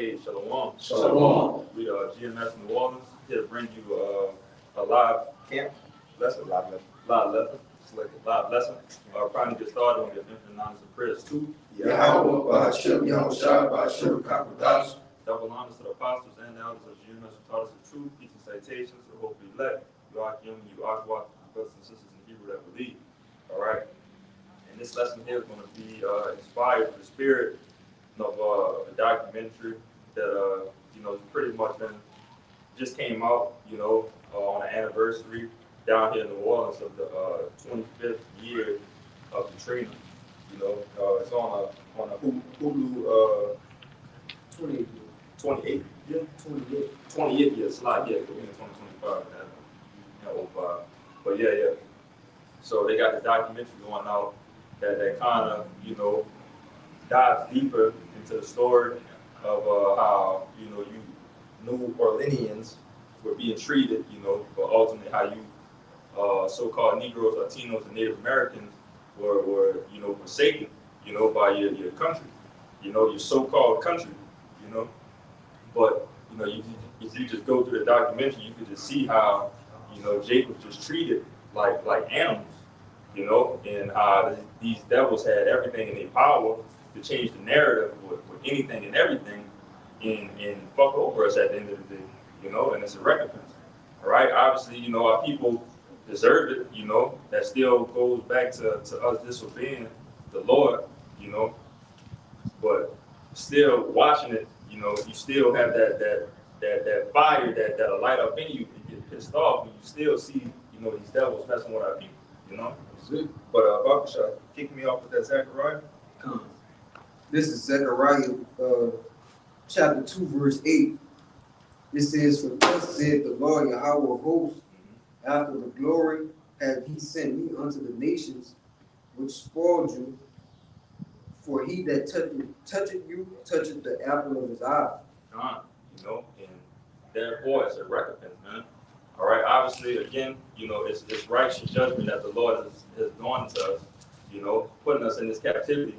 Hey, Shalom. Shalom. We GMS New Orleans here to bring you a live camp lesson. Live lesson. It's like a live lesson. Probably get started on your infant knowledge and prayers too. Yahweh, Ba'ashem, Yahushua, Ba'ashem, Kakwadash. Double honors to the apostles and the elders of GMS who taught us the truth, teaching citations, so hopefully let you are young, you are brothers and sisters in Hebrew that believe. All right. And this lesson here is going to be inspired with the spirit of a documentary that pretty much just came out, on the anniversary down here in New Orleans of the 25th year of Katrina. It's on a Hulu 28 years slide, yeah, we're in 2025 now. But yeah. So they got the documentary going out that kind of, dives deeper into the story of how, you New Orleanians were being treated, but ultimately how you so-called Negroes, Latinos, and Native Americans were forsaken, by your country, your so-called country, But, if you just go through the documentary, you could just see how, Jake was just treated like animals, and how these devils had everything in their power to change the narrative with anything and everything and fuck over us at the end of the day, and it's a recompense. All right, obviously, our people deserve it, that still goes back to us disobeying the Lord, but still watching it, you still have that fire that'll light up in you and get pissed off when you still see, these devils messing with our people, But Bakasha, kick me off with that Zechariah. This is Zechariah chapter 2, verse 8. It says, "For thus said the Lord Yahweh of hosts, after the glory hath he sent me unto the nations which spoiled you. For he that toucheth you toucheth the apple of his eye." And therefore it's a recompense, man. All right, obviously, again, it's righteous judgment that the Lord has done to us, putting us in this captivity,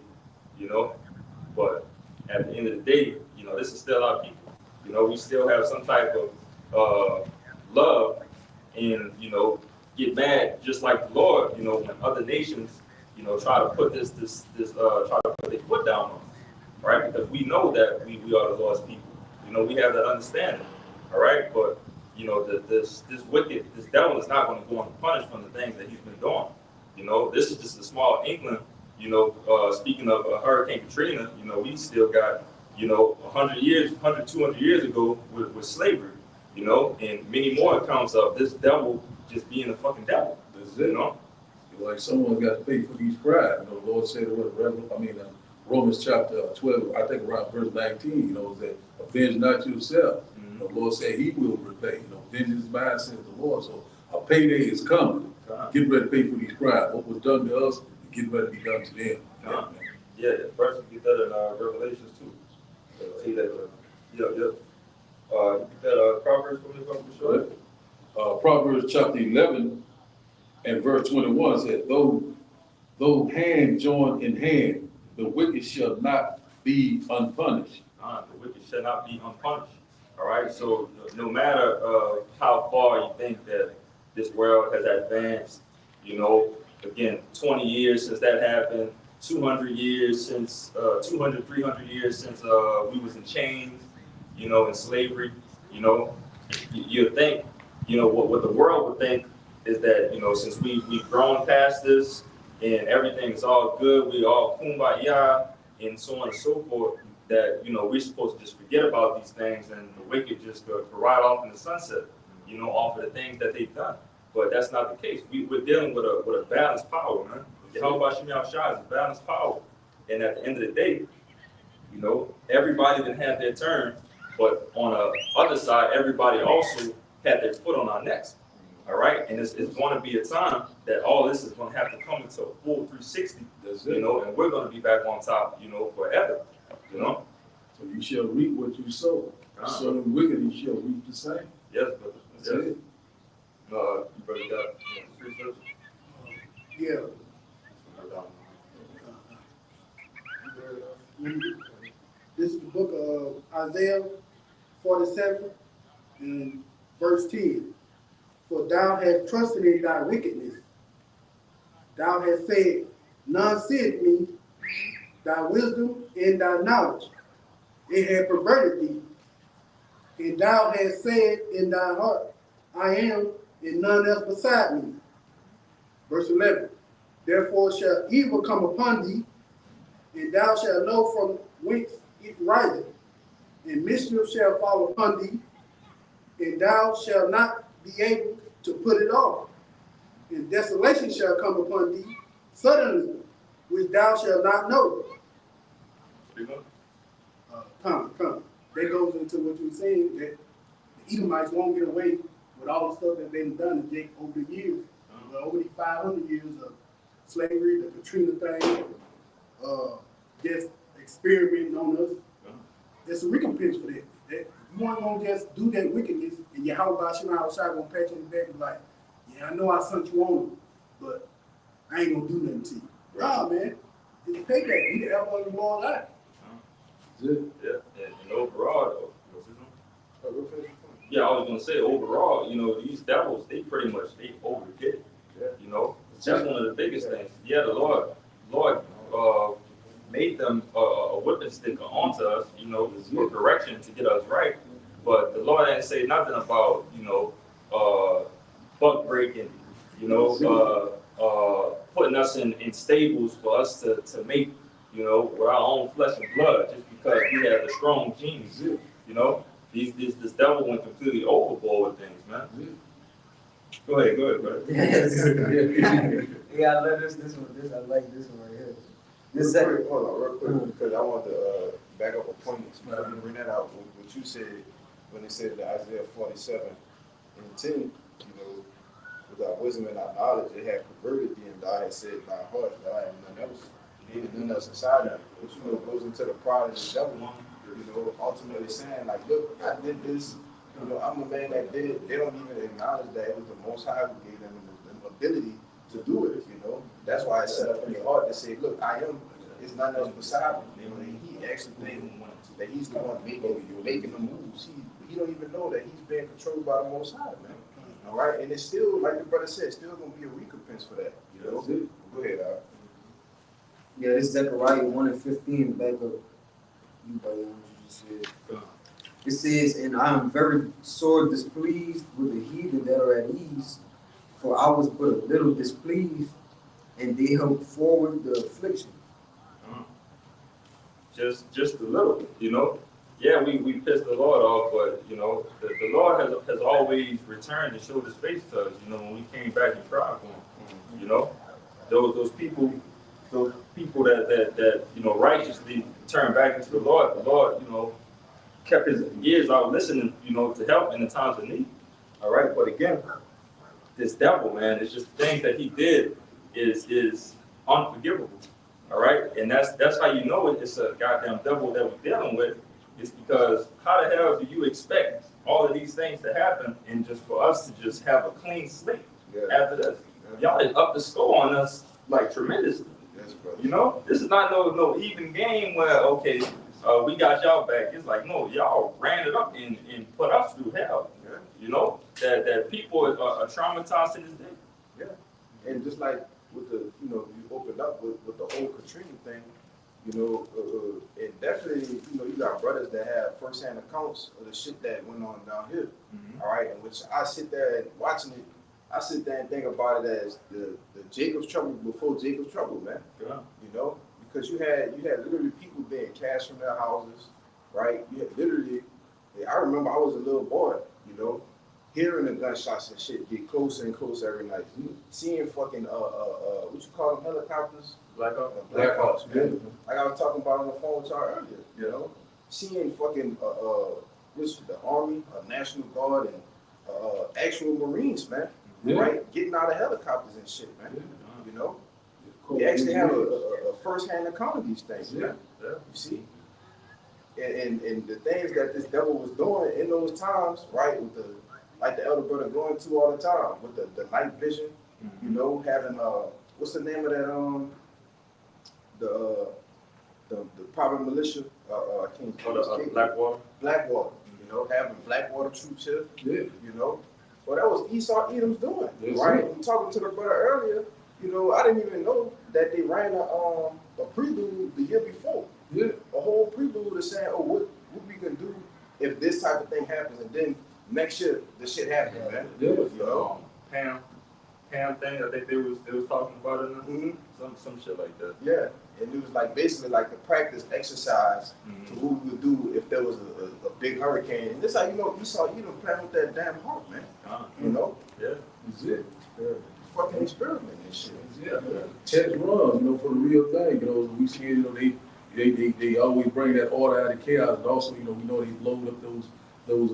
But at the end of the day, this is still our people. We still have some type of love and, get mad just like the Lord, when other nations, try to put try to put their foot down on us, right? Because we know that we are the Lord's people. We have that understanding, all right? But, this devil is not going to go unpunished from the things that he's been doing. This is just a small inkling. Speaking of Hurricane Katrina, we still got, 200 years ago with slavery, and many more accounts of this devil just being a fucking devil. That's it. Like someone got to pay for these crimes. The Lord said in Romans chapter 12, I think around verse 19, that avenge not yourself. The Lord said he will repay. Vengeance is mine, says the Lord. So a payday is coming. Get ready to pay for these crimes. What was done to us, get ready to be done to them. Yeah, first we get that in Revelations too. See that? You get that Proverbs for me, sure. Proverbs chapter 11 and verse 21 said, though hand join in hand, the wicked shall not be unpunished. The wicked shall not be unpunished. All right, so no matter how far you think that this world has advanced, again, 20 years since that happened, 200 years since, 300 years since we was in chains, in slavery, you think, what the world would think is that, since we've grown past this and everything is all good, we all kumbaya and so on and so forth, that, we're supposed to just forget about these things and the wicked just go right off in the sunset, off of the things that they've done. But that's not the case. We're dealing with a balanced power, man. Yahweh Shem Yahushua is a balanced power. And at the end of the day, everybody didn't have their turn, but on the other side, everybody also had their foot on our necks. All right? And it's going to be a time that all this is going to have to come into a full 360, and we're going to be back on top, forever, So you shall reap what you sow. So the wicked, you shall reap the same. Yes, brother. That's it. You brother got 3 verses? Yeah. This is the book book of Isaiah 47 and verse 10. For thou hast trusted in thy wickedness. Thou hast said, none seeth me, thy wisdom and thy knowledge. It hath perverted thee. And thou hast said in thy heart, I am, and none else beside me. Verse 11. Therefore shall evil come upon thee, and thou shalt know from whence it riseth. And mischief shall fall upon thee, and thou shalt not be able to put it off. And desolation shall come upon thee suddenly, which thou shalt not know. Come. That goes into what you were saying, that the Edomites won't get away with all the stuff that they've done to Jake over the years. Over these 500 years of slavery, the Katrina thing, just experimenting on us. There's a recompense for that. You weren't gonna just do that wickedness and your house by Shema outside gonna pat you in the back and be like, yeah, I know I sent you on, but I ain't gonna do nothing to you. Nah, man. It's a payback. You the elbow in the wall life. Yeah, and overall, though, yeah, I was gonna say overall, these devils, they pretty much overdid it. That's one of the biggest things. Yeah, the Lord, made them a whipping stick onto us, for correction to get us right. But the Lord didn't say nothing about, buck breaking, putting us in stables for us to make, with our own flesh and blood, just because we have the strong genes. This devil went completely overboard with things, man. Go ahead, brother. Yeah, I love this one. I like this one right here. This Hold second. on, real quick, because I want to back up a point. Bring that out. What you said when they said that Isaiah 47 and 10, without wisdom and our knowledge, it had perverted thee, and thou had said in thy heart that I am none else, neither none else inside of you. Which goes into the pride of the devil. Ultimately saying like, look, I did this. I'm a man that did it. They don't even acknowledge that it was the Most High who gave them the ability to do it. That's why it's set up in your heart to say, look, I am. It's none else beside me. And he actually thinks that he's the one making the moves. He don't even know that he's being controlled by the Most High, man. All right, and it's still, like the brother said, still gonna be a recompense for that. Go ahead, Al. Yeah, this is Zechariah 1 and 15, back up. You buddy, what you just said. It says, and I am very sore displeased with the heathen that are at ease, for I was but a little displeased, and they helped forward the affliction. Just a little, Yeah, we pissed the Lord off, but the Lord has always returned and showed his face to us. When we came back and cried for him. Those people that righteously turned back into the Lord, kept his ears out listening, to help in the times of need. All right, but again, this devil, man, it's just things that he did is unforgivable. All right, and that's how you know it's a goddamn devil that we're dealing with. It's because how the hell do you expect all of these things to happen and just for us to just have a clean slate after this? Y'all is up the score on us like tremendously. This is not no even game where okay, we got y'all back. It's like no, y'all ran it up and put us through hell. That people are traumatized to this day. Yeah, and just like with the you opened up with the whole Katrina thing. And definitely, you got brothers that have first-hand accounts of the shit that went on down here. All right, and which I sit there and watching it, I sit there and think about it as the Jacob's trouble before Jacob's trouble, man. Because you had literally people being cast from their houses, right? You had literally, I remember I was a little boy, hearing the gunshots and shit get closer and closer every night. Seeing fucking what you call them, helicopters? Blackhawks, man. Like I was talking about on the phone with y'all earlier, seeing fucking the Army, National Guard, and actual Marines, man, right? Getting out of helicopters and shit, man. You actually have a first-hand account of these things, man. You see? And the things that this devil was doing in those times, right, with like the elder brother going to all the time, with the night vision, having what's the name of that the private militia, I can't For the Blackwater. Blackwater, you know, having Blackwater troops here, Yeah. you know. Well, that was Esau Edom's doing, Yes, right? sir. I'm talking to the brother earlier, you know, I didn't even know that they ran a prelude the year before. Yeah. A whole prelude of saying, oh, what we can do if this type of thing happens, and then next year the shit happened, man. Yeah. It was Pam thing. I think they was talking about it. Mhm. Some shit like that. Yeah, and it was like basically like a practice exercise to what we would do if there was a big hurricane. And this how you know Esau Edom playing with that damn heart, man. You know, Yeah. That's it. fucking experiment and shit. Yeah. Test run, you know, for the real thing. You know, we see it, you know, they always bring that order out of chaos, and also, you know, we know they load up those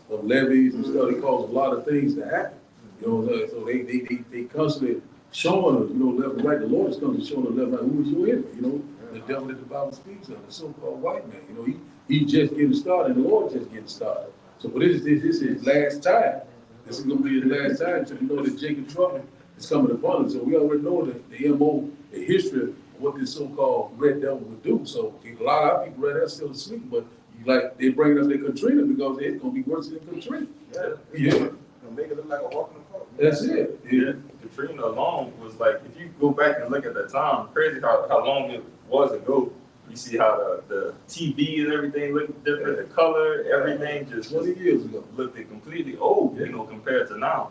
levees and stuff. They cause a lot of things to happen. You know, so they constantly showing us, you know, left and right. The Lord is constantly showing us left and right who is your enemy. You know, the devil that the Bible speaks of, the so-called white man. You know, he's just getting started, and the Lord just getting started. So, but this is last time. This is gonna be his last time. So you know that Jacob trouble is coming upon us. So we already know the MO, the history of what this so-called red devil would do. So a lot of our people right there still asleep, but like they bringing us their Katrina because it's gonna be worse than Katrina. Yeah. Gonna make it look like a walk in the park. That's it. Yeah. Katrina alone was like, if you go back and look at the time, crazy how long it was ago. You see how the TV and everything looked different, the color, everything just 20 years ago. looked completely old, you know, compared to now.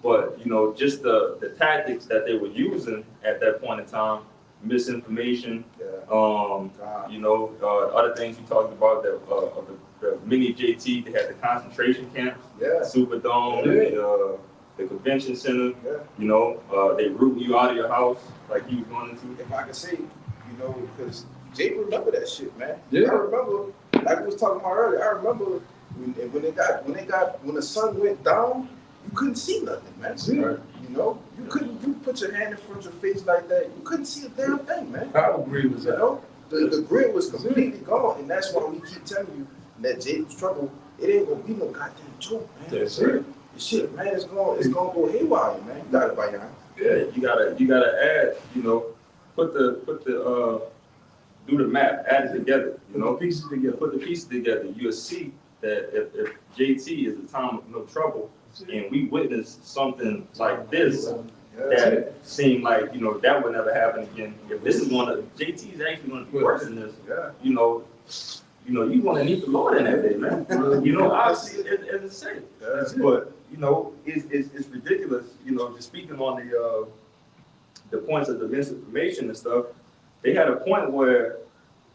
But, you know, just the tactics that they were using at that point in time, misinformation, you know, other things you talked about, the mini JT, they had the concentration camps, Superdome, the convention center, you know, they root you out of your house like you was going into. If I could say, you know, because Jake remember that shit, man. Yeah. I remember, like we was talking about earlier. I remember when the sun went down, you couldn't see nothing, man. Yeah. You know, you put your hand in front of your face like that, you couldn't see a damn thing, man. How agreed was You that? know, the grid was completely gone, and that's why we keep telling you that Jacob's trouble, it ain't gonna be no goddamn joke, man. That's it. The shit, man, it's gonna go haywire, man. You got it by your Yeah, you gotta add, you know, put the do the map, add it together, you know, Pieces together. put the pieces together. You'll see that if JT is a time of no trouble, and we witness something like this, that seemed like, you know, that would never happen again. If this is JT is actually gonna be worse than this, you know, you gonna need the Lord in that day, man. You know, obviously, as I say, but you know, it's ridiculous. You know, just speaking on the points of the misinformation and stuff, they had a point where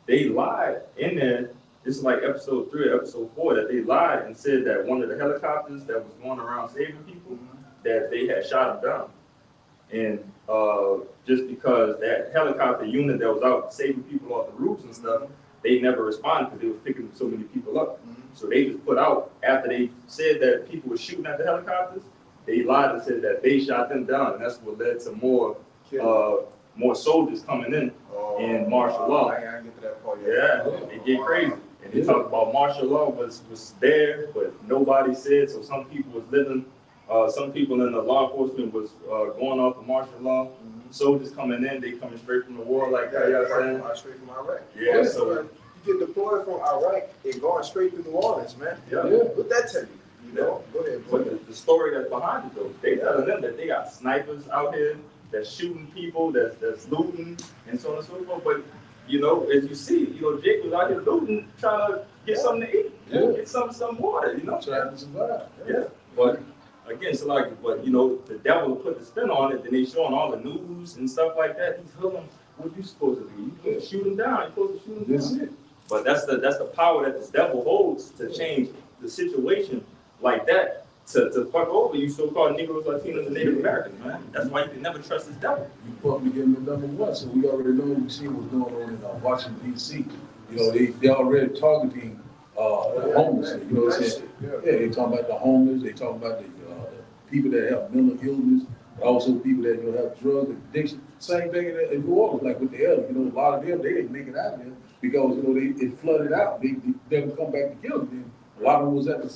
they lied in there. This is like episode 3 or episode 4 that they lied and said that one of the helicopters that was going around saving people, that they had shot them down. And just because that helicopter unit that was out saving people off the roofs and stuff, they never responded because they were picking so many people up. So they just put out, after they said that people were shooting at the helicopters, they lied and said that they shot them down, and that's what led to more soldiers coming in martial law. I ain't get to that part yet. Yeah, they get crazy. And they talk about martial law was there, but nobody said. So some people was living, some people in the law enforcement was going off of martial law. Soldiers coming in, they coming straight from the war, like that. You know what I'm saying? Straight from Iraq. Yeah, so you get deployed from Iraq and going straight through New Orleans, man. yeah. What that tell you? You know, go ahead. But the story that's behind it though, they telling them that they got snipers out here that's shooting people, that's looting, and so on and so forth. But you know, as you see, you know, Jake was out here looting, trying to get something to eat, get some water, you know. Trying to survive. Yeah. But again, so like, but you know, the devil put the spin on it. Then they showing all the news and stuff like that. He's telling them, what you supposed to do? You supposed to shoot him down. You supposed to shoot him down. That's it. But that's the power that the devil holds to change the situation like that, to fuck over you so-called Negroes, Latinos, and Native Americans, man. That's why you can never trust this devil. You probably getting the number one, so we already know, we see what's going on in Washington D.C. You know, they already targeting the homeless. You know what I'm saying? Yeah, they talking about the homeless. They talking about the people that have mental illness, but also people that have drug addiction. Same thing in New Orleans, like with the elder. You know, a lot of them they didn't make it out of there because it flooded out. They never come back to kill them. A lot of them was at the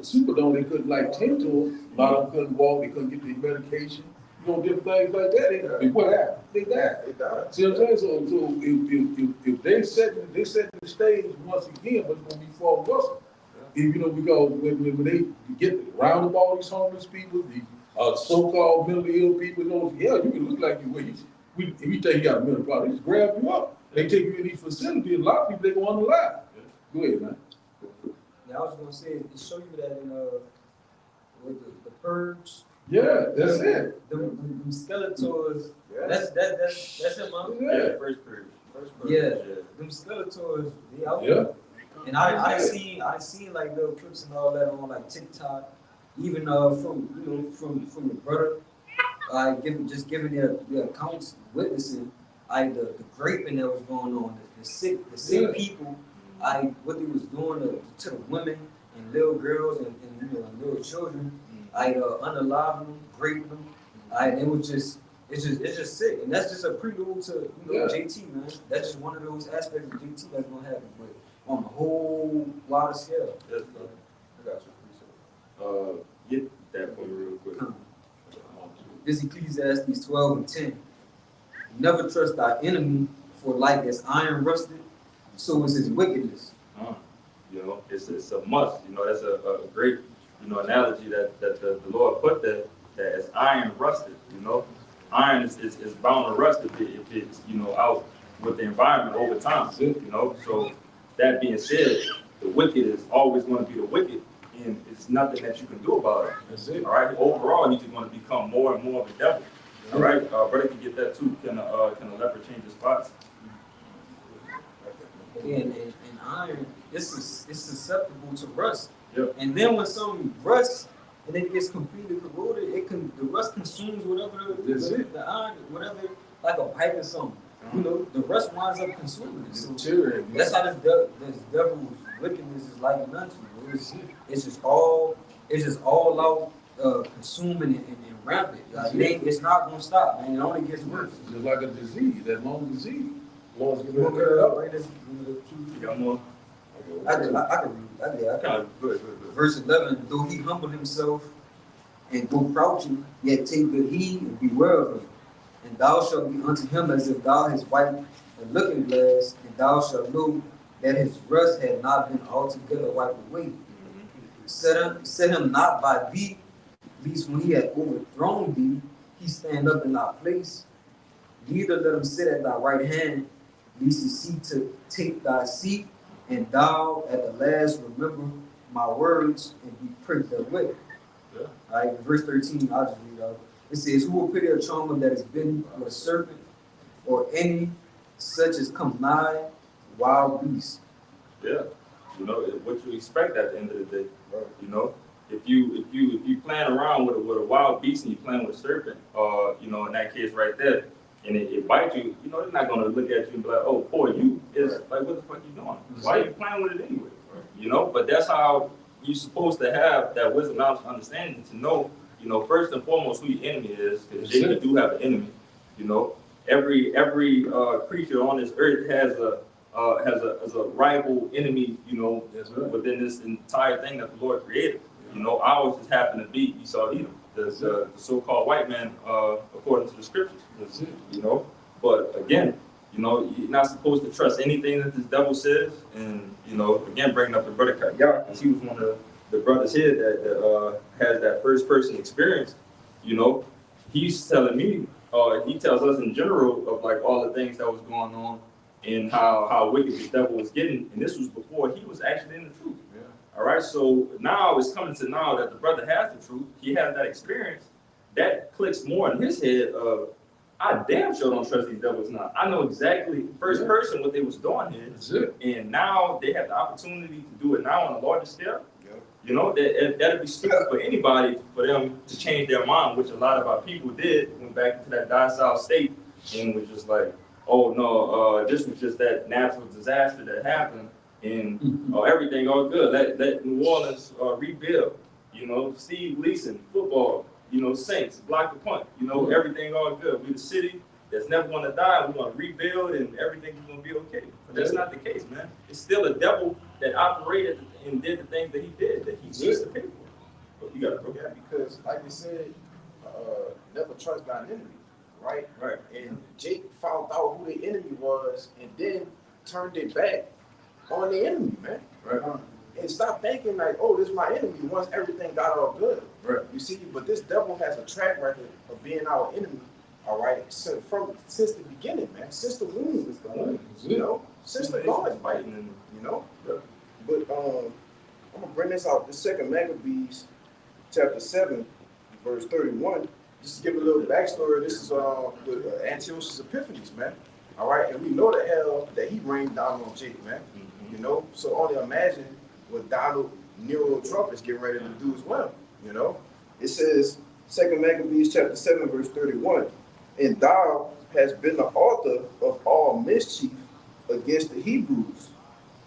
Superdome. They couldn't tend to them. A lot of them couldn't walk. They couldn't get their medication. different things like that. What happened? They died. It died. See what I'm saying? So if they set the stage once again, but it's gonna be for Russell. If, because when they get round up all these homeless people, the so-called mentally ill people, you can look like if you think you got a mental problem, they just grab you up. They take you in these facilities, and a lot of people, they go unalive. Go ahead, man. Yeah, I was gonna say, it show you that in, with the purge. Yeah, that's it. Them Skeletors, Yeah. that's it, man. Yeah. First period. Yeah, them Skeletors, Yeah. And I seen like little clips and all that on like TikTok, even from the brother, giving their accounts, witnessing like the raping that was going on, the sick people, what they was doing to the women and little girls and little children, unalive them, rape them, it was just. It's just sick, and that's just a prelude to JT, man. That's just one of those aspects of JT that's gonna happen, but on a whole wider scale. Yes, I got you. Get that for me real quick. This Ecclesiastes 12:10. Never trust thy enemy, for like as iron rusted, so is his wickedness. It's a must. That's a great analogy that the Lord put there. That as iron rusted. Iron is bound to rust if it's out with the environment over time. So that being said, the wicked is always going to be the wicked, and it's nothing that you can do about it. That's it. All right. Overall, he's going to become more and more of a devil. All right. Brother can get that too. Can a leopard change his spots? And iron, it's susceptible to rust. Yep. And then when something rusts and it gets completely corroded, the rust consumes whatever the iron, whatever, like a pipe or something. The rust winds up consuming it. So that's how this devil's wickedness is like nothing. It's just all out consuming and rampant. It's not gonna stop, man. It only gets worse. It's just like a disease, that long disease. Lord's You want me to read this? You got more? I can read it. Good. Verse 11, though he humble himself and go crouching, yet take good heed and beware of him. And thou shalt be unto him as if thou hast wiped a looking glass, and thou shalt know that his rust had not been altogether wiped away. Set him not by thee, lest when he had overthrown thee, he stand up in thy place. Neither let him sit at thy right hand, lest he seek to take thy seat, and thou at the last remember my words and be pricked therewith. Yeah. All right, verse 13, I'll just read out. It says, who will pity a charmer that is bitten with a serpent, or any such as come nigh wild beast? Yeah. What you expect at the end of the day. If you playing around with a wild beast and you playing with a serpent, in that case right there, and it bites you, they're not gonna look at you and be like, oh, poor you. It's like, what the fuck you doing? Why are you playing with it anyway? But that's how you're supposed to have that wisdom, knowledge, and understanding to know, first and foremost who your enemy is, because you do have an enemy. Every creature on this earth has a rival enemy, within this entire thing that the Lord created. Ours just happened to be Esau Edom, the so-called white man, according to the scriptures. But again, you're not supposed to trust anything that this devil says. And again, bringing up the brother Katrina, because he was one of the brothers here that has that first person experience. He's telling me, he tells us in general of like all the things that was going on and how wicked the devil was getting. And this was before he was actually in the truth. All right, so now it's coming to now that the brother has the truth. He has that experience. That clicks more in his head of, I damn sure don't trust these devils now. I know exactly first person what they was doing here. And now they have the opportunity to do it now on a larger scale. That'd be stupid for anybody for them to change their mind, which a lot of our people did, went back into that docile state and was just like, oh no, this was just that natural disaster that happened. And everything all good. Let New Orleans rebuild. Steve Leeson, football. Saints, block the punt. Everything all good. We're the city that's never going to die. We're going to rebuild, and everything's going to be okay. But that's not the case, man. It's still a devil that operated and did the things that he did that he needs to pay for. But you got to go. Yeah, because like you said, never trust thine enemy, right? Right. And Jake found out who the enemy was, and then turned it back on the enemy, man. Right. And stop thinking like, oh, this is my enemy. Once everything got all good, Right. you see. But this devil has a track record of being our enemy. All right, so since the beginning, man, since the womb, you know, since the Lord fighting, you know. Yeah. But I'm gonna bring this out. The second Maccabees, chapter 7, verse 31. Just to give a little backstory. This is with Antiochus Epiphanes, man. All right, and we know the hell that he rained down on Jake, man. You know, so only imagine what Donald Nero Trump is getting ready to do as well. You know, it says 2 Maccabees chapter 7 verse 31, and thou hast been the author of all mischief against the Hebrews,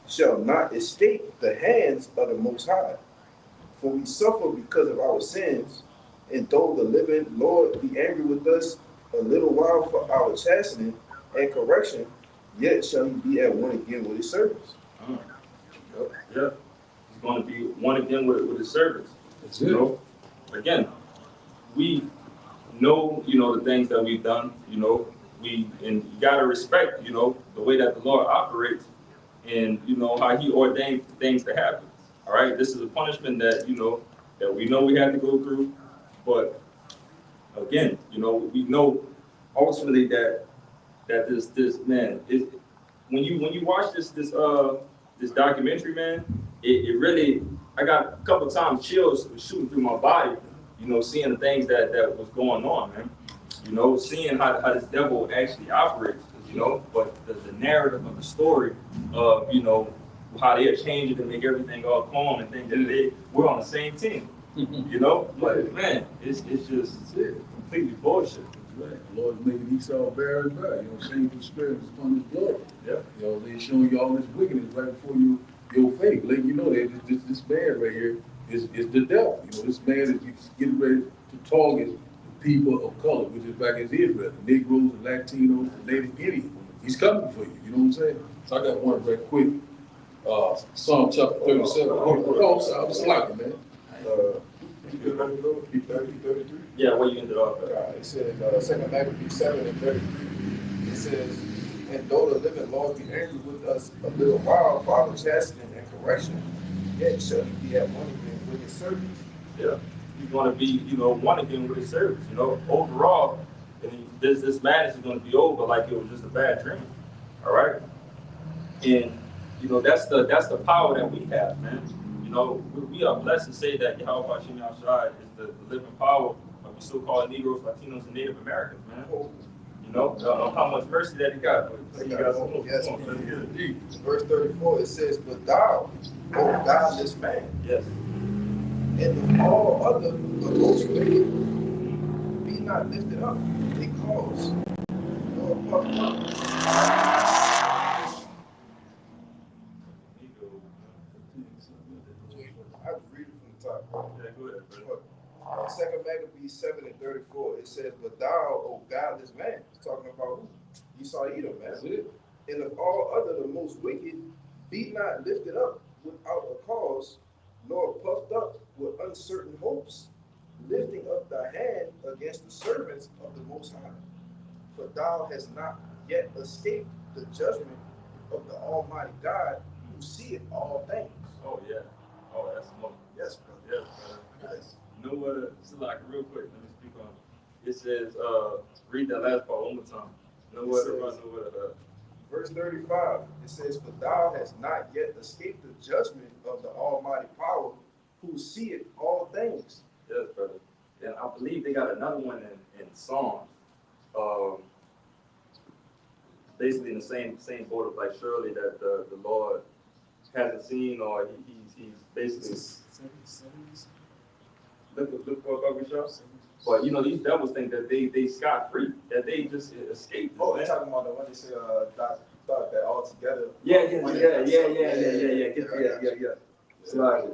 shall not escape the hands of the Most High. For we suffer because of our sins, and though the living Lord be angry with us a little while for our chastening and correction, yet shall he be at one again with his servants. Yeah. He's going to be one again with his servants. That's You it. know, again, we know, the things that we've done, and you gotta respect, the way that the Lord operates and, how he ordained things to happen. All right. This is a punishment that, that we know we have to go through. But again, we know ultimately that this man is, when you watch this documentary, man, it really, I got a couple times chills shooting through my body, seeing the things that was going on, man. Seeing how this devil actually operates, but the narrative of the story of, how they're changing to make everything all calm and think that we're on the same team, But man, it's just completely bullshit. Right. The Lord's making Esau bear his bad. Shameful spirits upon his blood. Yeah. They're showing you all this wickedness right before your face. Letting you know that this man right here is the devil. This man is getting ready to target the people of color, which is back as Israel, the Negroes, the Latinos, the Native Indians. He's coming for you. You know what I'm saying? So I got one right quick. Psalm chapter 37. I was slacking, man. You good ready to go? 33? Yeah, where you ended up. It says, 2 Maccabees 7 and 33. It says, and though the living Lord be angry with us a little while for our chastening and correction, yet shall he be at one again with his servants. Yeah, he's going to be, one again with his servants. Overall, this madness is going to be over like it was just a bad dream. All right, and that's the power that we have, man. We are blessed to say that Yahweh Hashem Yahshua is the living power of the so-called Negroes, Latinos, and Native Americans, man. How much mercy that he got. Yes, verse 34, it says, but thou, O godless man, Yes. and of all other the most wicked, be not lifted up, because nor puffed up. I was reading from the top. Yeah, go ahead, brother. 2 Maccabees 7 and 34, it says, but thou, O godless man, it's talking about who? Esau Edom, man. That's it. And of all other the most wicked, be not lifted up without a cause, nor puffed up with uncertain hopes, lifting up thy hand against the servants of the Most High. For thou hast not yet escaped the judgment of the Almighty God, who seeth all things. Oh, yeah. Oh, that's smoke. Yes, brother. Yes, brother. Yes. It's like real quick, let me speak on it. It says, read that last part one more time. Nowhere to run, nowhere to hide. Verse 35, it says, for thou hast not yet escaped the judgment of the Almighty Power, who seeth all things. Yes, brother. And I believe they got another one in Psalms. Basically in the same boat of like surely that the Lord hasn't seen, or he's basically look for a show. But these devils think that they scot free, that they just escaped. Oh, they're talking about the one they say thought that all together. Yeah. So, like,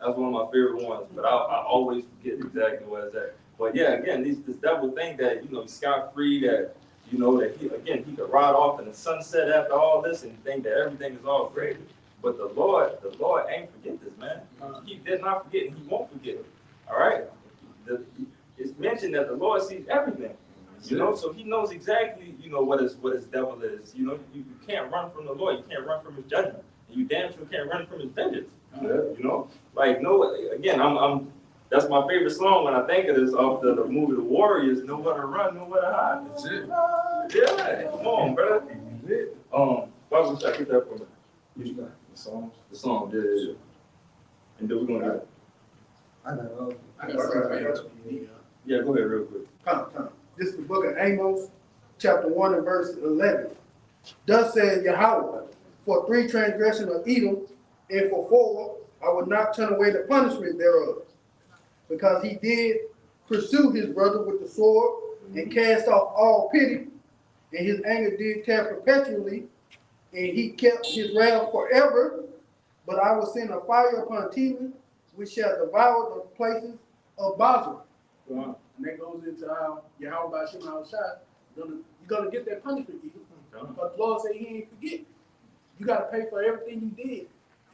that's one of my favorite ones, but I always forget exactly what it's at. But yeah, again, this devil think that he's scot free, that that he could ride off in the sunset after all this and think that everything is all great. But the Lord ain't forget this, man. He did not forget, and he won't forget it. All right. it's mentioned that the Lord sees everything. You know, so he knows exactly, you know, what his devil is. You know, you can't run from the Lord. You can't run from his judgment. And you damn sure can't run from his vengeance. You know, like no. Again, I'm. That's my favorite song when I think of this off the movie The Warriors. Nowhere to run, nowhere to hide. That's it. Yeah, come on, brother. That's it. Why would I get that from You got the songs. the song? Yeah. And then we're gonna get. I got all. Yeah, go ahead real quick. Come. This is the book of Amos, chapter 1 and verse 11. Thus says Yahweh, for 3 transgressions of Edom, and for 4, I will not turn away the punishment thereof. Because he did pursue his brother with the sword, and cast off all pity, and his anger did tear perpetually, and he kept his wrath forever. But I will send a fire upon Teman, which shall devour the places of Basra. And that goes into how Yahweh by Shem outside, you're gonna get that punishment, Edom. But the Lord said he ain't forget. You gotta pay for everything you did,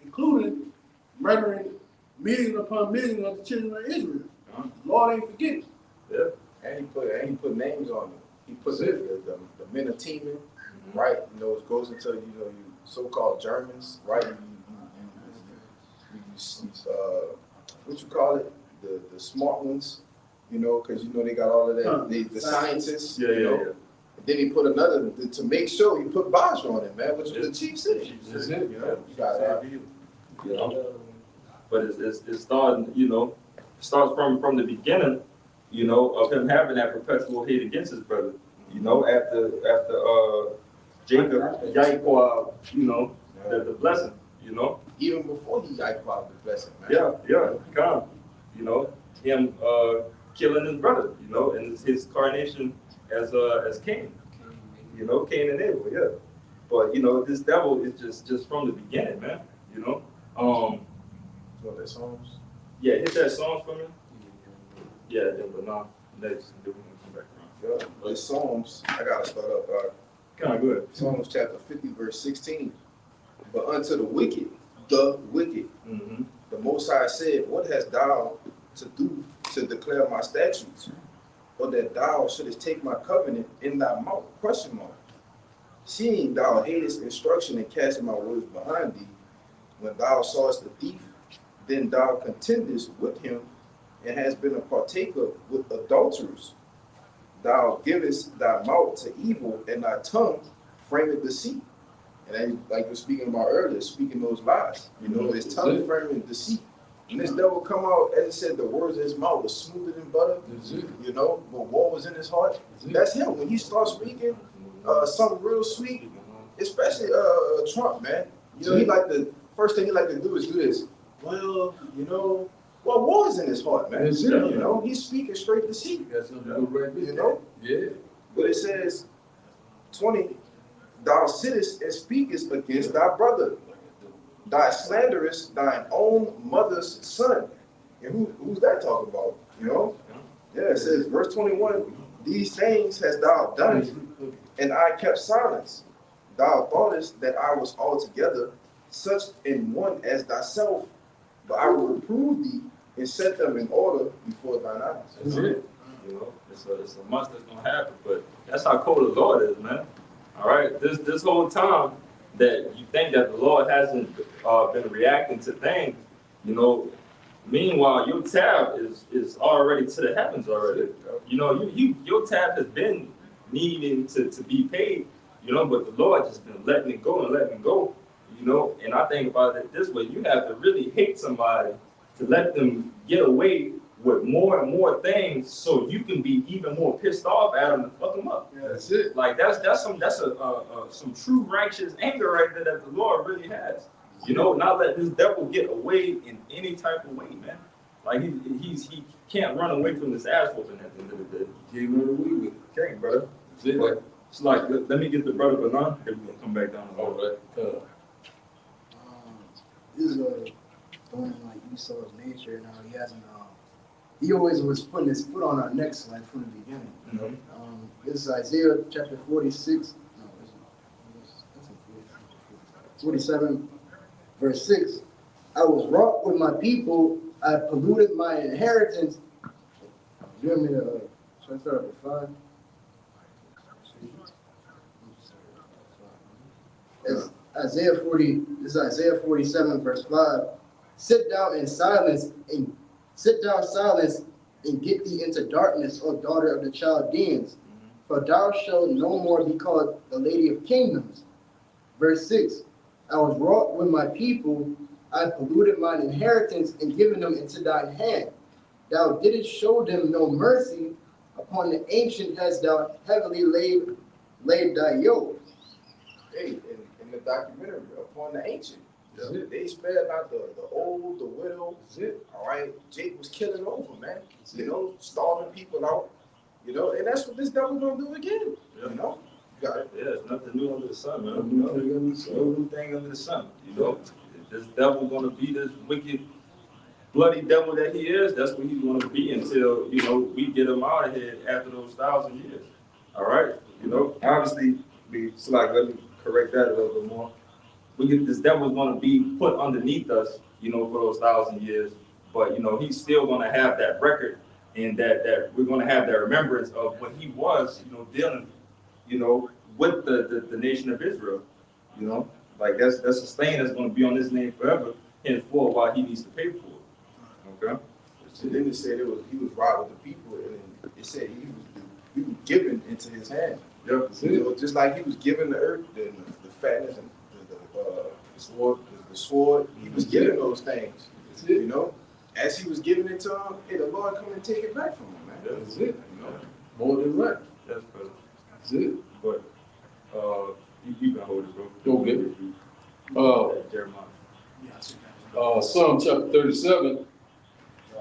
including murdering millions upon millions of the children of Israel. The Lord ain't forgetting. Yeah. And he put names on them. He put the men of Teman, right? You know, it goes into you so-called Germans, right? What you call it? The smart ones, you know, because you know they got all of that. The scientists, Yeah. And then he put another to make sure he put Basra on it, man, which was the chief city. That's it. You know, you got that. You know, but it's starting. You know, starts from the beginning. You know, of him having that perpetual hate against his brother. You know, after Jacob, Yaakov, you know, the blessing. You know. Even before he Yaakov the blessing, man. Yeah, come. You know, him killing his brother. You know, and his coronation as king. You know, Cain and Abel. Yeah. But you know, this devil is just from the beginning, man. You know. What that songs? Yeah, hit that song for me. Yeah, then but now next then we're gonna come back around. Yeah. But Psalms, I gotta start up. Kind of good. Psalms chapter 50, verse 16. But unto the wicked, Mm-hmm. the Most High said, what hast thou to do to declare my statutes? Or that thou shouldest take my covenant in thy mouth? Question mark. Seeing thou hatest instruction and casting my words behind thee, when thou sawest the thief, then thou contendest with him, and hast been a partaker with adulterers. Thou givest thy mouth to evil, and thy tongue frameth deceit. And then, like we were speaking about earlier, speaking those lies. You know, his tongue framing deceit. And this devil come out, as I said, the words of his mouth was smoother than butter. You know, but what was in his heart? That's him. When he starts speaking something real sweet, especially Trump, man. You know, he like the first thing he like to do is do this. Well, you know, what was in his heart, man? That's it. You know, he's speaking straight deceit. You know? Yeah. But it says, 20, thou sittest and speakest against thy brother. Thy slanderest thine own mother's son. And who's that talking about? You know? Yeah, it says, verse 21, these things hast thou done, and I kept silence. Thou thoughtest that I was altogether such an one as thyself, but I will reprove thee and set them in order before thine eyes. That's it. You know, it's a must that's gonna happen. But that's how cold the Lord is, man. All right, this whole time that you think that the Lord hasn't been reacting to things, you know. Meanwhile, your tab is already to the heavens already. You know, your tab has been needing to be paid. You know, but the Lord just been letting it go and letting it go. You know, and I think about it this way: you have to really hate somebody to let them get away with more and more things, so you can be even more pissed off at them and fuck them up. Yeah, that's it. Like that's some true righteous anger right there that the Lord really has. You know, not let this devil get away in any type of way, man. Like he can't run away from this ass whooping at the end of the day. He can't run away with it. Can't, brother. That's it. But it's like let me get the brother banana, then we're gonna come back down. All right. This is going like Esau's nature and how he hasn't. He always was putting his foot on our necks like from the beginning. You know? This is Isaiah chapter 46. No, that's 47, verse 6. I was wroth with my people. I polluted my inheritance. You want me to, should I start with 5? It's Isaiah 40, this is Isaiah 47, verse 5. Sit down in silence and sit down silence and get thee into darkness, O daughter of the Chaldeans, for thou shalt no more be called the lady of kingdoms. Verse 6. I was wroth with my people, I polluted mine inheritance and given them into thine hand. Thou didst show them no mercy, upon the ancient hast thou heavily laid thy yoke. Hey, in the documentary, upon the ancient. Yeah. They spared not the old, the widow. That's it. All right, Jake was killing over, man. You know, starving people out. You know, and that's what this devil gonna do again. Yeah. You know, you got it. Yeah, there's nothing new under the sun, man. No new thing under the sun. No new thing under the sun. You know, this devil gonna be this wicked, bloody devil that he is. That's what he's gonna be until, you know, we get him out of here after those 1,000 years. All right, you know, obviously, let me correct that a little bit more. This devil's gonna be put underneath us, you know, for those 1,000 years. But you know, he's still gonna have that record, and that we're gonna have that remembrance of what he was, you know, dealing, you know, with the nation of Israel. You know, like that's a stain that's gonna be on his name forever, and for while he needs to pay for it. Okay. So then it said he was robbed with the people, and then it said he was given into his hand. Yep. You know, just like he was given the earth, the fatness, and the sword, he was given those things. You know, as he was giving it to him, hey, the Lord come and take it back from him, man. That's it. You know, More than right. That's perfect. That's it. But you can hold it, bro. Okay. Jeremiah. Psalm chapter 37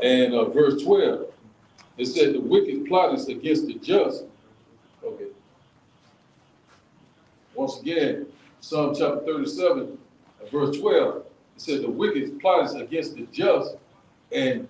and verse 12. It said the wicked plot is against the just. Okay. Once again, Psalm chapter 37 and verse 12. It said the wicked plot is against the just and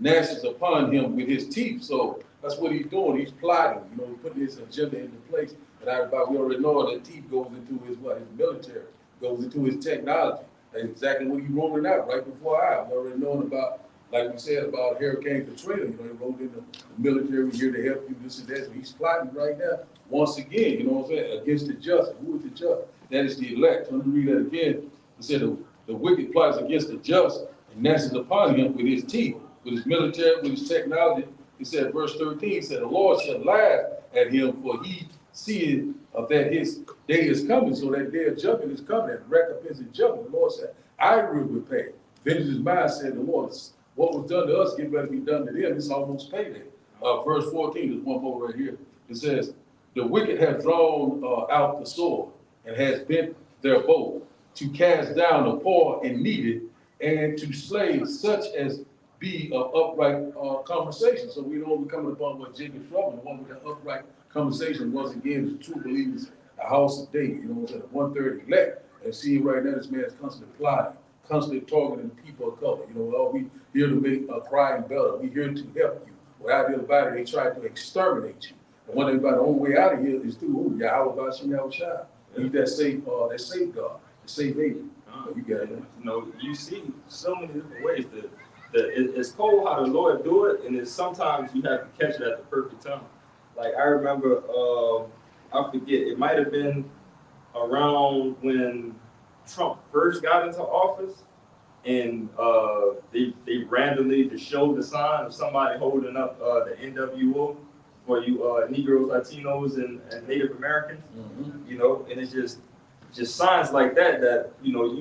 gnashes upon him with his teeth. So that's what he's doing. He's plotting, you know, putting his agenda into place. And we already know that teeth goes into his military, goes into his technology. That's exactly what he rolling out right before our eyes. We already known about, like we said, about Hurricane Katrina. You know, he rolled in the military, we're here to help you, this and that. So he's plotting right now, once again, you know what I'm saying, against the just. Who is the just? That is the elect. Let me read that again. It said the wicked plots against the just and gnashes upon him with his teeth, with his military, with his technology. He said, verse 13, he said, the Lord shall laugh at him, for he seeth that his day is coming. So that day of judgment is coming, and recompense and judgment. The Lord said, I will repay. Vengeance is mine, said the Lord. What was done to us, get ready to be done to them. It's almost payday. Verse 14, there's one more right here. It says, the wicked have drawn out the sword and has bent their bow to cast down the poor and needy, and to slay such as be of upright conversation. So we know we're coming upon what Jacob trouble, the one with the upright conversation, once again, is true believers, a house of David, you know what I'm saying, 1/3 elect. And see right now, this man is constantly plotting, constantly targeting people of color. You know, we here to make a crying better. We here to help you. Without the body, they try to exterminate you. And one thing about the only way out of here is through who? Yahweh Bashim Yahushua. He's that safe God, the safe haven. You got it. You know, you see so many different ways that it's cold how the Lord do it, and it's sometimes you have to catch it at the perfect time. Like I remember, I forget, it might have been around when Trump first got into office, and they randomly just showed the sign of somebody holding up the NWO for you Negroes, Latinos, and Native Americans. Mm-hmm. You know, and it's just signs like that you know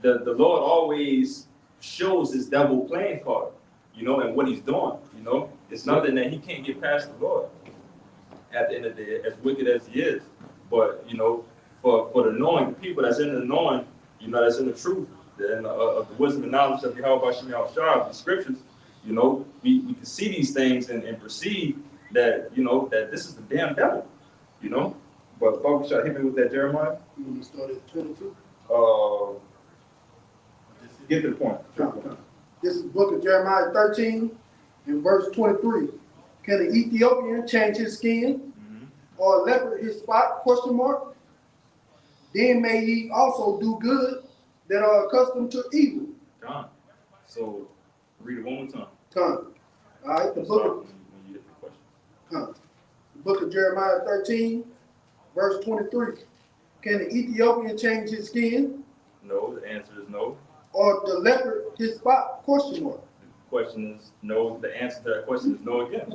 the Lord always shows his devil playing card, you know, and what he's doing. You know, it's nothing that he can't get past the Lord. At the end of the day, as wicked as he is, but you know, for the knowing, the people that's in the knowing, you know, that's in the truth, and of the wisdom and knowledge of Yahweh Bashim Yahushua, the scriptures, you know, we can see these things and perceive that, you know, that this is the damn devil, you know. But Father, shall hit me with that Jeremiah? You want to start at 22? Get to the point. This is the book of Jeremiah 13 and verse 23. Can an Ethiopian change his skin, or a leopard his spot? Question mark. Then may ye also do good that are accustomed to evil. John. So read it one more time. Time. All right, the Start book when you get the question. of, the book of Jeremiah 13, verse 23. Can the Ethiopian change his skin No, the answer is no. or the leopard his spot? Question mark. The question is no. The answer to that question is no again.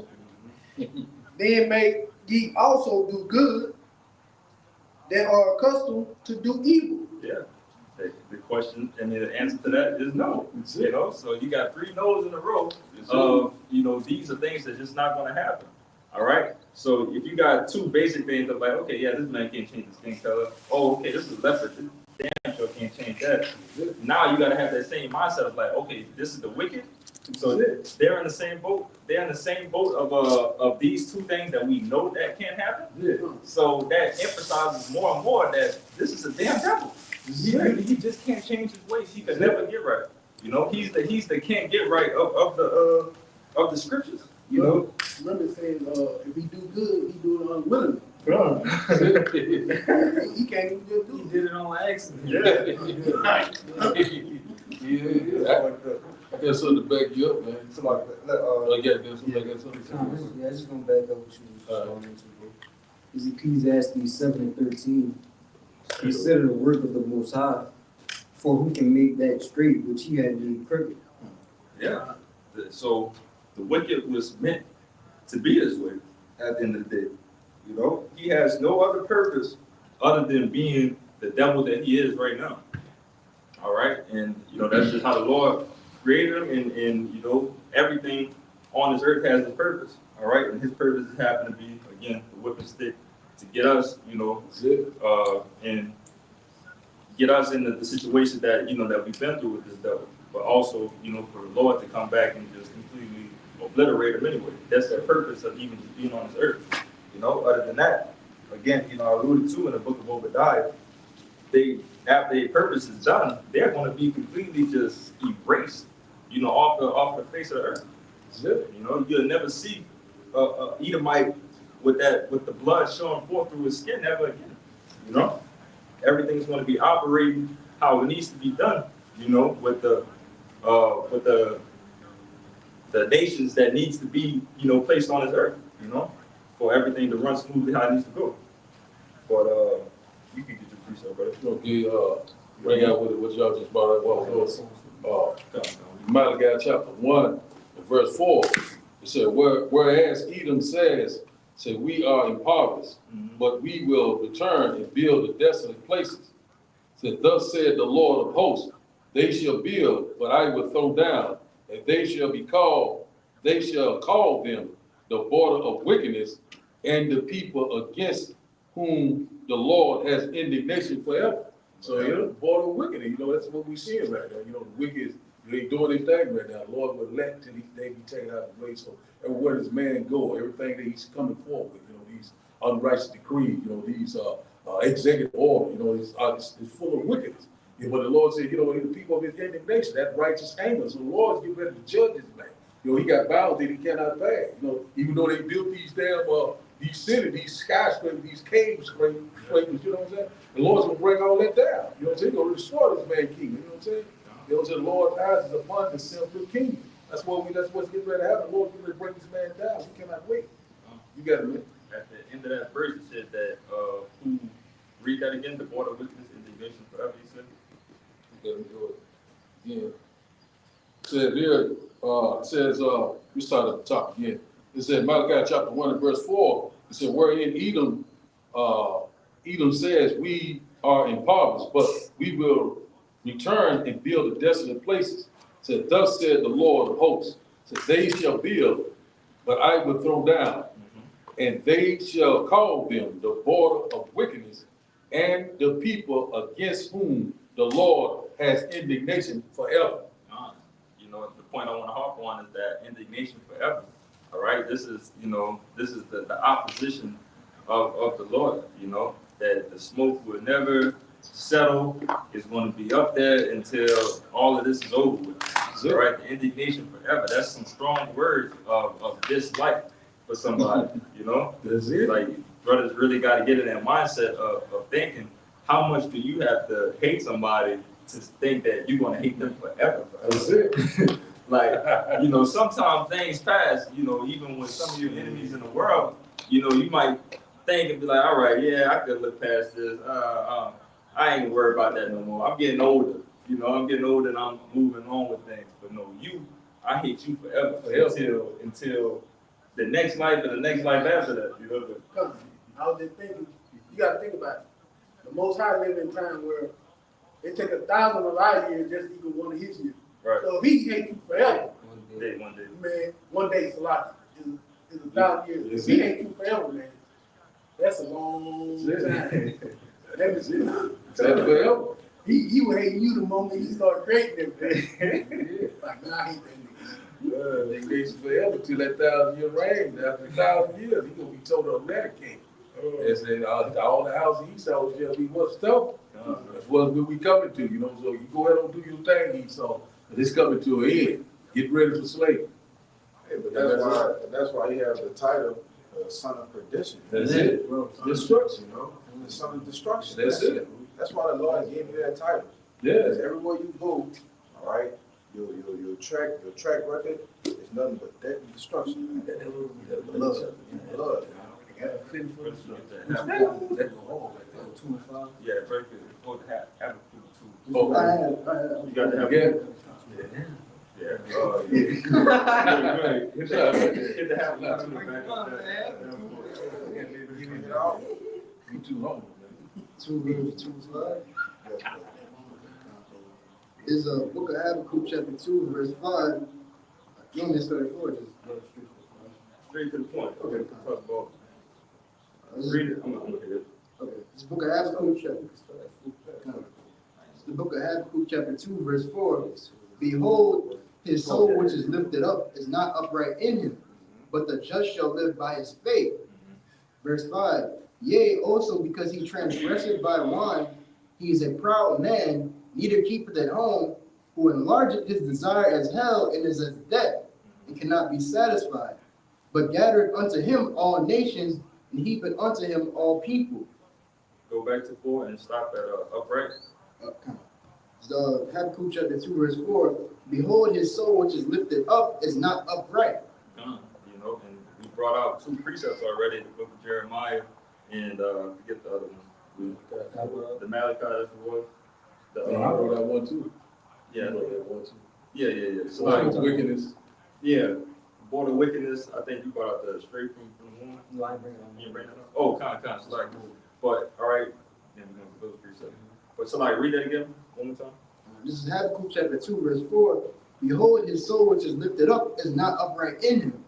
Then may ye also do good that are accustomed to do evil. Yeah. The question, and the answer to that is no. You know, so you got 3 no's in a row of, you know, these are things that's just not going to happen. All right. So if you got 2 basic things of like, okay, yeah, this man can't change his skin color. Oh, okay, this is leopard. This damn sure can't change that. Now you got to have that same mindset of like, okay, this is the wicked. So they're in the same boat. They're in the same boat of these 2 things that we know that can't happen. Yeah. So that emphasizes more and more that this is a damn devil. He just can't change his ways. He can never get right. You know, he's the can't get right of the scriptures. You know, Remember it says, if he do good, he do it unwillingly. He can't even do He it. did it on accident. I got something to back you up, man. Somebody, I got something. Yeah, I just gonna back up what you was going into, bro. Is Ecclesiastes 7 and 13. Consider the work of the Most High, for who can make that straight which he had made crooked. yeah. So the wicked was meant to be this way at the end of the day. You know, he has no other purpose other than being the devil that he is right now. All right, and you know that's just how the Lord created him, and you know everything on this earth has a purpose. All right, and his purpose is happen to be again the whipping stick to get us, you know, and get us in the situation that you know that we've been through with this devil, but also you know for the Lord to come back and just completely obliterate him anyway. That's the purpose of even just being on this earth. You know, other than that, again, you know, I alluded to in the book of Obadiah, they after their purpose is done, they're going to be completely just erased, you know, off the face of the earth. You know, you'll never see Edomite with the blood showing forth through his skin ever again. You know, everything's going to be operating how it needs to be done. You know, with the nations that needs to be, you know, placed on this earth. You know, for everything to run smoothly how it needs to go. But you can get your precept, brother. Okay, bring out what y'all just brought up. Malachi chapter 1, verse 4. It said, whereas Edom says, we are impoverished, but we will return and build the desolate places. Said, thus said the Lord of hosts, they shall build, but I will throw down, and they shall call them the border of wickedness, and the people against whom the Lord has indignation forever. So, you know, the border of wickedness, you know, that's what we see right now. You know, the wicked, they doing their thing right now. The Lord will let till they be taken out of the way. So everywhere this man go, everything that he's coming forward with, you know, these unrighteous decrees, you know, these executive order, you know, it's full of wickedness. You know, but the Lord said, you know, the people of his indignation, that righteous anger. So the Lord's getting ready to judge this man. You know, he got bounds that he cannot pay. You know, even though they built these damn these cities, these skyscrapers, these cave scrapers, you know what I'm saying? The Lord's gonna bring all that down. You know what I'm saying? He's gonna destroy this man's kingdom. You know what I'm saying? You know what I'm saying? The Lord's eyes is upon the sinful kingdom. That's what's getting ready to happen. The Lord's getting ready to bring this man down. He cannot wait. You got it, man. At the end of that verse, it said that who read that again? The border of wickedness, indignation forever. He said. Yeah. Said here, we start at the top again. It said Malachi chapter 1 and verse 4. It said, wherein Edom says, we are impoverished, but we will return and build the desolate places. It said, thus said the Lord of hosts. It said, they shall build, but I will throw down, and they shall call them the border of wickedness, and the people against whom the Lord has indignation forever. You know, the point I want to harp on is that indignation forever. All right, this is the opposition of the Lord. You know, that the smoke will never settle. It's going to be up there until all of this is over with. All right, the indignation forever. That's some strong words of dislike for somebody. You know, That's it. Like brothers really got to get in that mindset of thinking, how much do you have to hate somebody to think that you're going to hate them forever? That's it. Like, you know, sometimes things pass, you know, even with some of your enemies in the world, you know, you might think and be like, all right, yeah, I could look past this. I ain't worried about that no more. I'm getting older. You know, I'm getting older and I'm moving on with things. But no, I hate you forever until the next life and the next life after that. You know, Come, I was just thinking, you gotta think about it. The Most High live in time where it take 1,000 of our years just to even one of his years. right? So if he hate you forever, One day. man, one day Salaki is 1,000 years. If he hate you forever, man, that's a long time. That is it. forever. He will hate you the moment he start creating everything. Like, man, I hate that nigga. They makes forever till that 1,000-year reign. After 1,000 years, he gonna be total eradicated. And say all the houses Esau shall be what stuff. That's what we coming to, you know. So you go ahead and do your thing, Esau. But it's coming to an end. Get ready for slavery. Yeah, but that's why he has the title son of perdition. That's it. Destruction. You know, the son of destruction. That's it. That's why the Lord gave you that title. Yeah. Because everywhere you go, all right, your track record is nothing but death and destruction. Blood. Yeah, very good. Supposed to have a food too. Oh, You got to have again. Yeah. Right. Hit the half Not in the back of that. You know? You too humble, man. 2:5. Is a book of Habakkuk chapter 2 verse 5. You want me to start at 4? Just go Straight to the point. Okay. Talk about. This is- Read it. I'm gonna hit it. Okay, it's the book of Habakkuk chapter. It's the book of Habakkuk chapter 2 verse 4. Behold, his soul which is lifted up is not upright in him, but the just shall live by his faith. Verse 5. Yea, also because he transgresseth by wine, he is a proud man, neither keepeth at home, who enlargeth his desire as hell and is as death, and cannot be satisfied, but gathereth unto him all nations, and heapeth unto him all people. Go back to 4 and stop at upright. The Habakkuk chapter 2 verse 4. Behold, his soul which is lifted up is not upright. You know, and we brought out 2 precepts already, the book of Jeremiah and forget the other one. The Malachi, that's what it was. I wrote that one too. Yeah. I wrote that one too. Yeah. So Like wickedness. yeah, border wickedness. I think you brought out the straight from the womb. No, I bring it on. You bring that up? Oh, kind. So like, but all right. Then we're gonna go to precepts. But somebody read that again one more time. This is Habakkuk chapter 2 verse 4. Behold, his soul which is lifted up is not upright in him.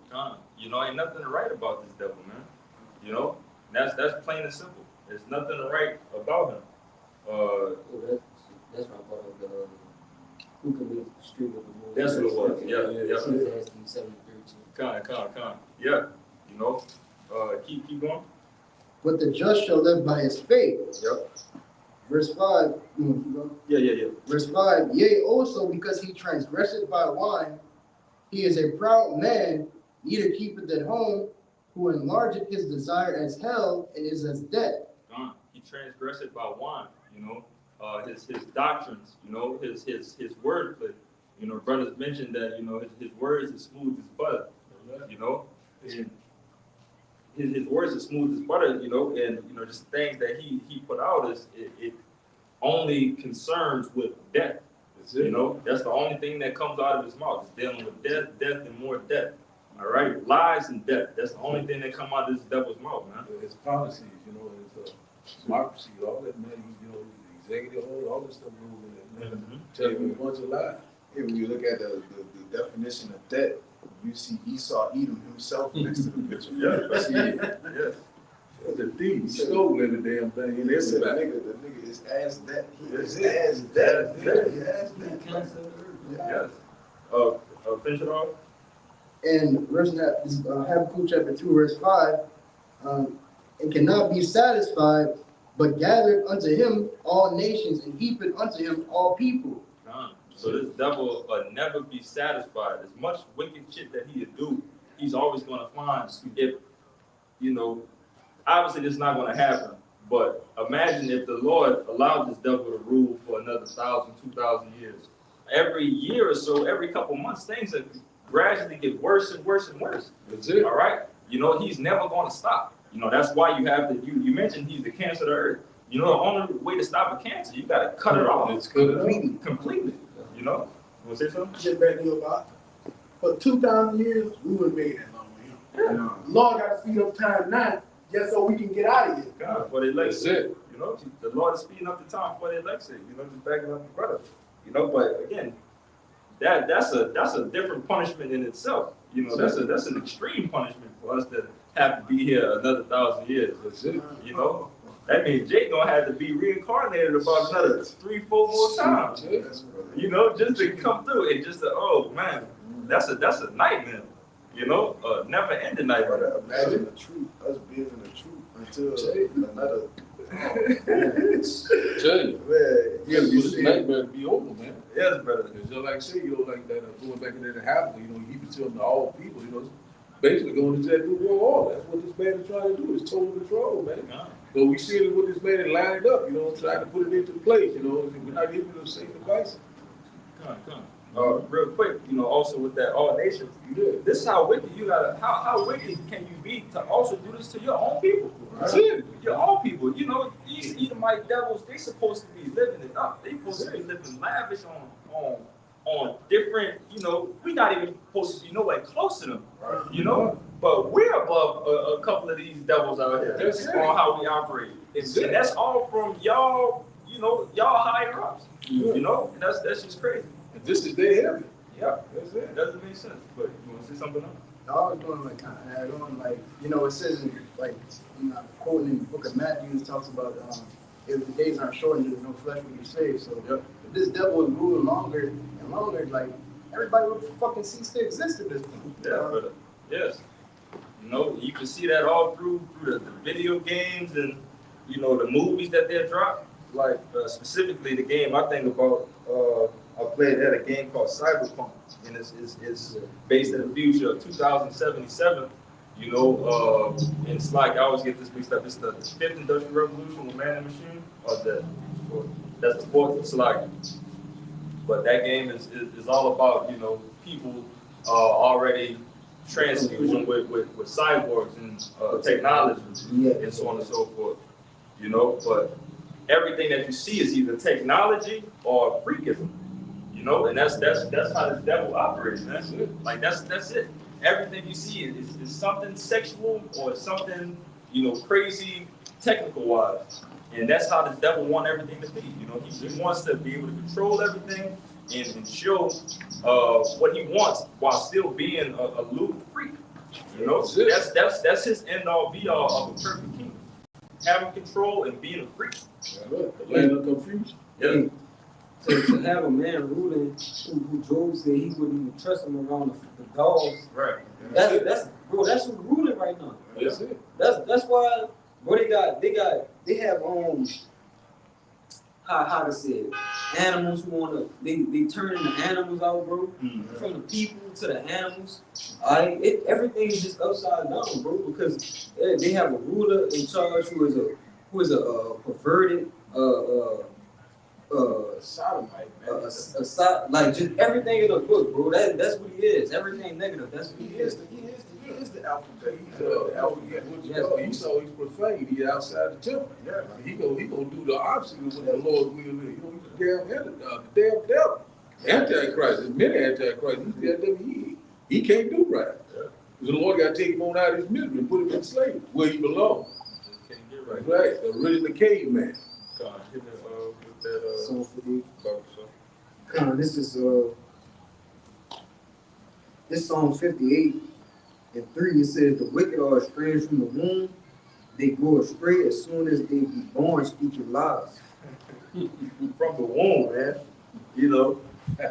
You know, ain't nothing to write about this devil, man. You know, that's plain and simple. There's nothing to write about him. That's why I brought up the who can read the street with the moon. That's what it was. Yeah. Ecclesiastes 7:13. Con. Yeah. You know, keep going. But the just shall live by his faith. Yep. Verse 5. You want to keep going? Yeah. Verse 5. Yea, also because he transgresseth by wine, he is a proud man, neither keepeth at home, who enlargeth his desire as hell and is as death. He transgressed it by wine, you know, his doctrines, you know, his wordplay. You know, brothers mentioned that, you know, his words are smooth as butter, you know, and his words are smooth as butter, you know, and, you know, just things that he put out is, it only concerns with death, you know, that's the only thing that comes out of his mouth, is dealing with death, and more death. All right, lies and death. That's the only thing that come out of this devil's mouth, man. His policies, you know, his democracy, all that, man. You know, the executive order, all this stuff moving, man. Tell you a bunch of lies. Here, when you look at the definition of debt, you see Esau Edom himself next to the picture. Yeah. The thief, he stole every damn thing. And they said the nigga is as debt. He is as debt. He as debt. Yes. Finish it off. And verse Habakkuk chapter 2 verse 5. And cannot be satisfied, but gathered unto him all nations, and heapeth unto him all people. So this devil will never be satisfied. As much wicked shit that he would do, he's always going to find, if, you know, obviously this is not going to happen, but imagine if the Lord allowed this devil to rule for another 1,000, 2,000 years, every year or so, every couple months, things are gradually get worse and worse and worse. That's it. All right? You know, he's never going to stop. You know, that's why you have to, you mentioned he's the cancer of the earth. You know, the only way to stop a cancer, you got to cut it off. Let's cut it off. Completely. You know? You want to say something? Just back you about. For 2,000 years, we would have made that long with him. Yeah. The Lord got to speed up time now just so we can get out of here. God, for the That's election. it. You know, the Lord is speeding up the time for the election. You know, just backing up the brother. You know, but again, that's a different punishment in itself. You know, that's an extreme punishment for us to have to be here another 1,000 years. That's it. You know, that means Jake gonna have to be reincarnated about another 3-4 more times. You know, just to come through and just to, oh man, that's a nightmare. You know, never ending nightmare. Brother, imagine the truth, us being in the truth until another. Tell you, Man, you gotta be this nightmare to be over, man. Yes, brother. Because just like I say, you know, like that going back in there to happen, you know, he been telling to all people, you know, it's basically going into that new world order. That's what this man is trying to do, is total control, man. So we see it with this man and lined up, you know, trying to put it into place, you know, we're not giving them safe advice. Come. Real quick, you know, also with that all nations, Yeah. this is how wicked you gotta, how wicked can you be to also do this to your own people? That's it. Your own people, you know, these Edomite devils, they supposed to be living it up. They supposed to be living lavish on different, you know, we not even supposed to be nowhere close to them, you know? But we're above a couple of these devils out here That's it. on how we operate. And that's all from y'all, you know, y'all higher ups, you know? And that's just crazy. And this is their heaven. Yeah, That's it. it doesn't make sense. But you want to say something else? I was going like kind of add on, like, you know, it says in, like, I'm not quoting in the book of Matthew, it talks about if the days aren't shortened, there's no flesh will be saved. So if this devil is ruling longer and longer, like, everybody would fucking cease to exist at this point. Yeah, brother. Yes. You know, you can see that all through the video games and, you know, the movies that they drop. Like, specifically the game I think about, I played at a game called Cyberpunk, and it's based in the future of 2077. You know, and it's like, I always get this mixed up. It's the 5th Industrial Revolution with man and machine, or that's the 4th. It's like, but that game is all about, you know, people already transfusion with cyborgs and technology and so on and so forth. You know, but everything that you see is either technology or freakism. You know, and that's how the devil operates, man. Like that's it. Everything you see is something sexual or something, you know, crazy technical wise. And that's how the devil wants everything to be. You know, he wants to be able to control everything and show what he wants while still being a lewd freak. You know, that's his end all be all of a perfect king. Having control and being a freak. The land of confusion. Yeah. To have a man ruling who Job said he wouldn't even trust him around the dogs. Right. That's who's ruling right now. That's it. That's why bro, they have how to say it, animals who they turning the animals out, bro. From the people to the animals. Everything is just upside down, bro, because they have a ruler in charge who is a perverted sodomite, man. like just everything in the book, bro. That's what he is. Everything negative. That's what He is the alphabet. He's the alphabet. Esau, he's profane. He's outside the temple. Yeah. He gonna do the opposite of what the Lord will. You know, he's the damn devil. Antichrist. There's many antichrists. He's the devil. He can't do right. Because the Lord got to take him on out of his misery and put him in slavery where he belongs. Can't get right. Right. The original caveman. God, hit that, with that, So for the barbershop. this is this Psalm 58 and 3. It says the wicked are estranged from the womb; they go astray as soon as they be born, speaking lies. From the womb, man. You know,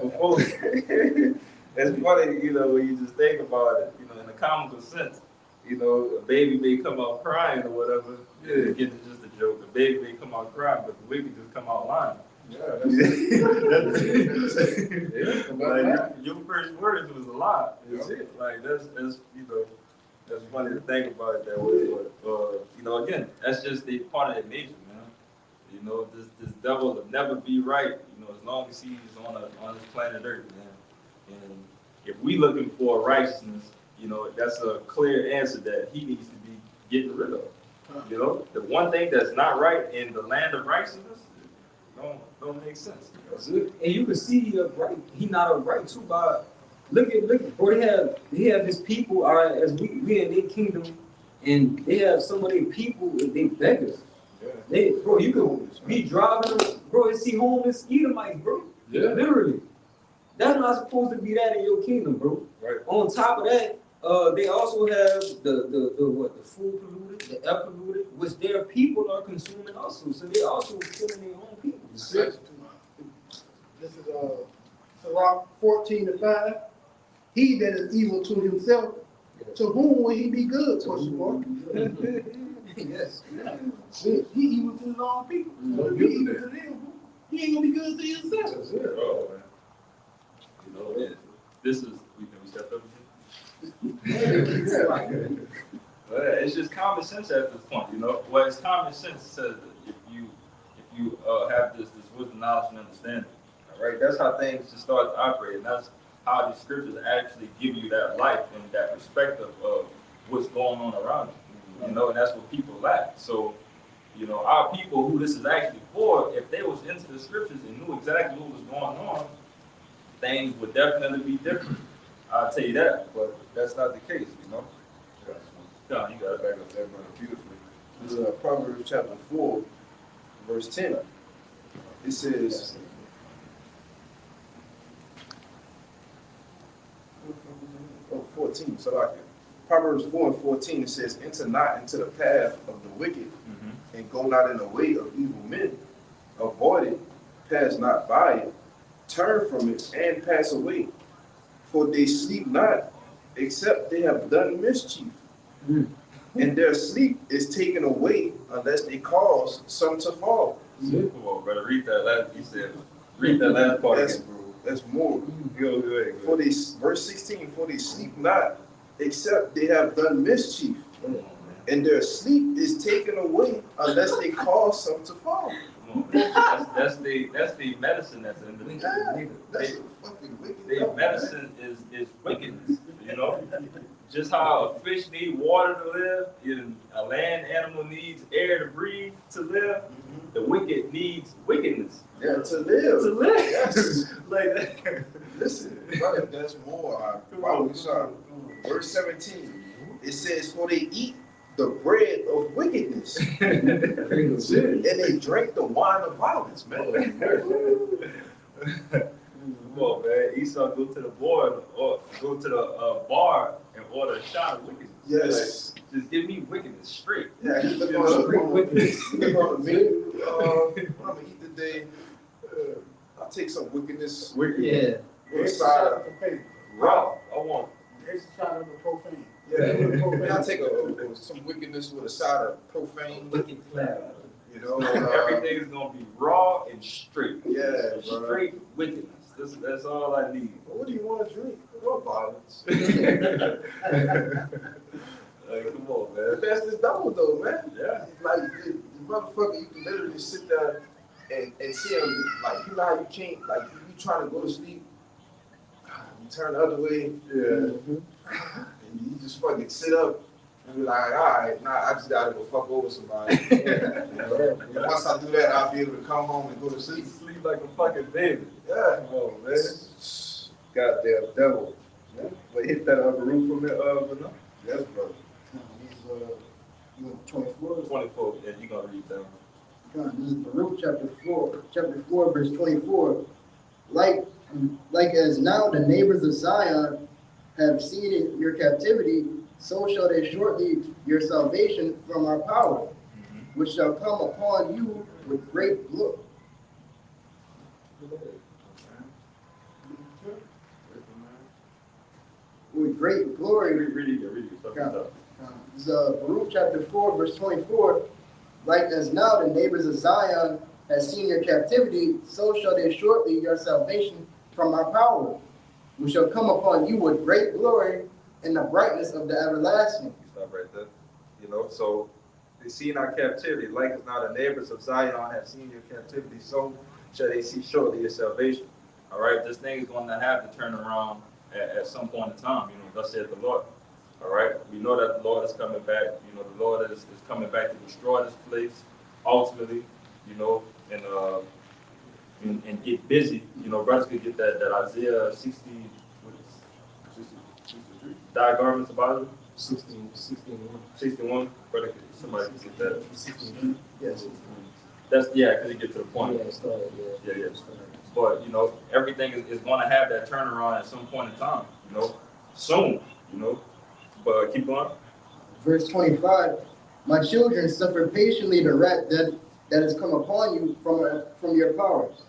before it's funny, you know, when you just think about it, you know, in a comical sense. You know, a baby may come out crying or whatever. Yeah, again, it's just a joke. A baby may come out crying, but the wicked just come out lying. Yeah, that's it. Like, your first words was a lie. That's it. Like that's you know, that's funny to think about it that way. But you know, again, that's just the part of their nature, man. You know, this devil will never be right, you know, as long as he's on this planet Earth, man. And if we looking for righteousness, you know, that's a clear answer that he needs to be getting rid of. You know, the one thing that's not right in the land of righteousness don't make sense. That's it. And you can see he upright. He not upright too. By look at, bro. They have his people. All right, as we in their kingdom, and they have some of their people. They beggars. Yeah. Bro, you could be driving, bro, and see homeless Edomites, bro. Yeah. Literally. That's not supposed to be that in your kingdom, bro. Right. On top of that, they also have the food polluted, the air polluted, which their people are consuming also. So they also killing their own people. That's it. This is Sirach 14:5. He that is evil to himself, to whom will he be good? Question mark. Yes. He evil to his own people. So if he evil to them, he ain't gonna be good to himself. That's it. Oh, man. You know, this is, we stepped up again. But it's just common sense at this point, you know. Well, it's common sense says that if you have this wisdom, knowledge, and understanding, all right, that's how things just start to operate, and that's how the scriptures actually give you that life and that perspective of what's going on around you, you know, and that's what people lack. So, you know, our people who this is actually for, if they was into the scriptures and knew exactly what was going on, things would definitely be different. I'll tell you that, but that's not the case, you know. No, you got it back up there, brother. Beautifully. This is Proverbs chapter 4, verse 10. It says, 14, so like Proverbs 4:14, it says, enter not into the path of the wicked, and go not in the way of evil men. Avoid it, pass not by it, turn from it, and pass away. For they sleep not, except they have done mischief. And their sleep is taken away unless they cause some to fall. Come on, brother. Read that last. He said, read that last part. That's, that's more. Go ahead. For they, verse 16, for they sleep not, except they have done mischief. And their sleep is taken away unless they cause some to fall. Come on, man. That's the medicine that's in the That's fucking wicked. Their medicine is wickedness, you know? Just how a fish needs water to live, and a land animal needs air to breathe to live, the wicked needs wickedness. Yeah, to live. To live. Yes. Like that. Listen, brother, that's more. Wow, verse 17, it says, for they eat the bread of wickedness, and they drink the wine of violence, man. Come on, man. Esau go to the board or go to the bar and order a shot of wickedness. Yes. Like, just give me wickedness straight. Yeah, he look on wickedness. Look on the menu. What I'm gonna eat today? I'll take some wickedness. Yeah. With a side of Raw. I want. Extra side of the profane. Yeah, I'll take some wickedness with a side of profane. Wicked cloud. You know, Everything's gonna be raw and straight. Yeah, bro. Straight wickedness. That's all I need. What do you want to drink? Well, violence. Like, come on, man. That's this double though, man. Yeah. Like the motherfucker, you can literally sit there and see him. Like, you know how you can't, like, you trying to go to sleep, you turn the other way, and you just fucking sit up and be like, all right, nah, I just gotta go fuck over somebody. You know? And once I do that, I'll be able to come home and go to sleep. Sleep like a fucking baby. Yeah. Come on, man. Goddamn devil. Yeah. But hit that other roof from there, Vanilla. Yes, brother. 24. 24. Yeah, you gonna read that one. This is Baruch chapter 4, verse 24. Like as now the neighbors of Zion have seen your captivity, so shall they shortly your salvation from our power, which shall come upon you with great glory. With great glory. Read it. This is Baruch chapter 4, verse 24. Like as now the neighbors of Zion have seen your captivity, so shall they shortly your salvation from our power, which shall come upon you with great glory and the brightness of the everlasting. Stop right there. You know, so they seen our captivity. Like as now the neighbors of Zion have seen your captivity, so shall they see surely your salvation. All right, this thing is going to have to turn around at some point in time. Thus said the Lord. All right, we know that the Lord is coming back. The Lord is coming back to destroy this place ultimately. And get busy. Brothers could get that Isaiah 60, what is it? 63 diagrams about it. 61. Brother, somebody can get that. 16. Yes. That's because you get to the point. Yeah. Yeah. But everything is going to have that turnaround at some point in time. Soon. But keep going. Verse 25. My children, suffer patiently the wrath that has come upon you from your powers.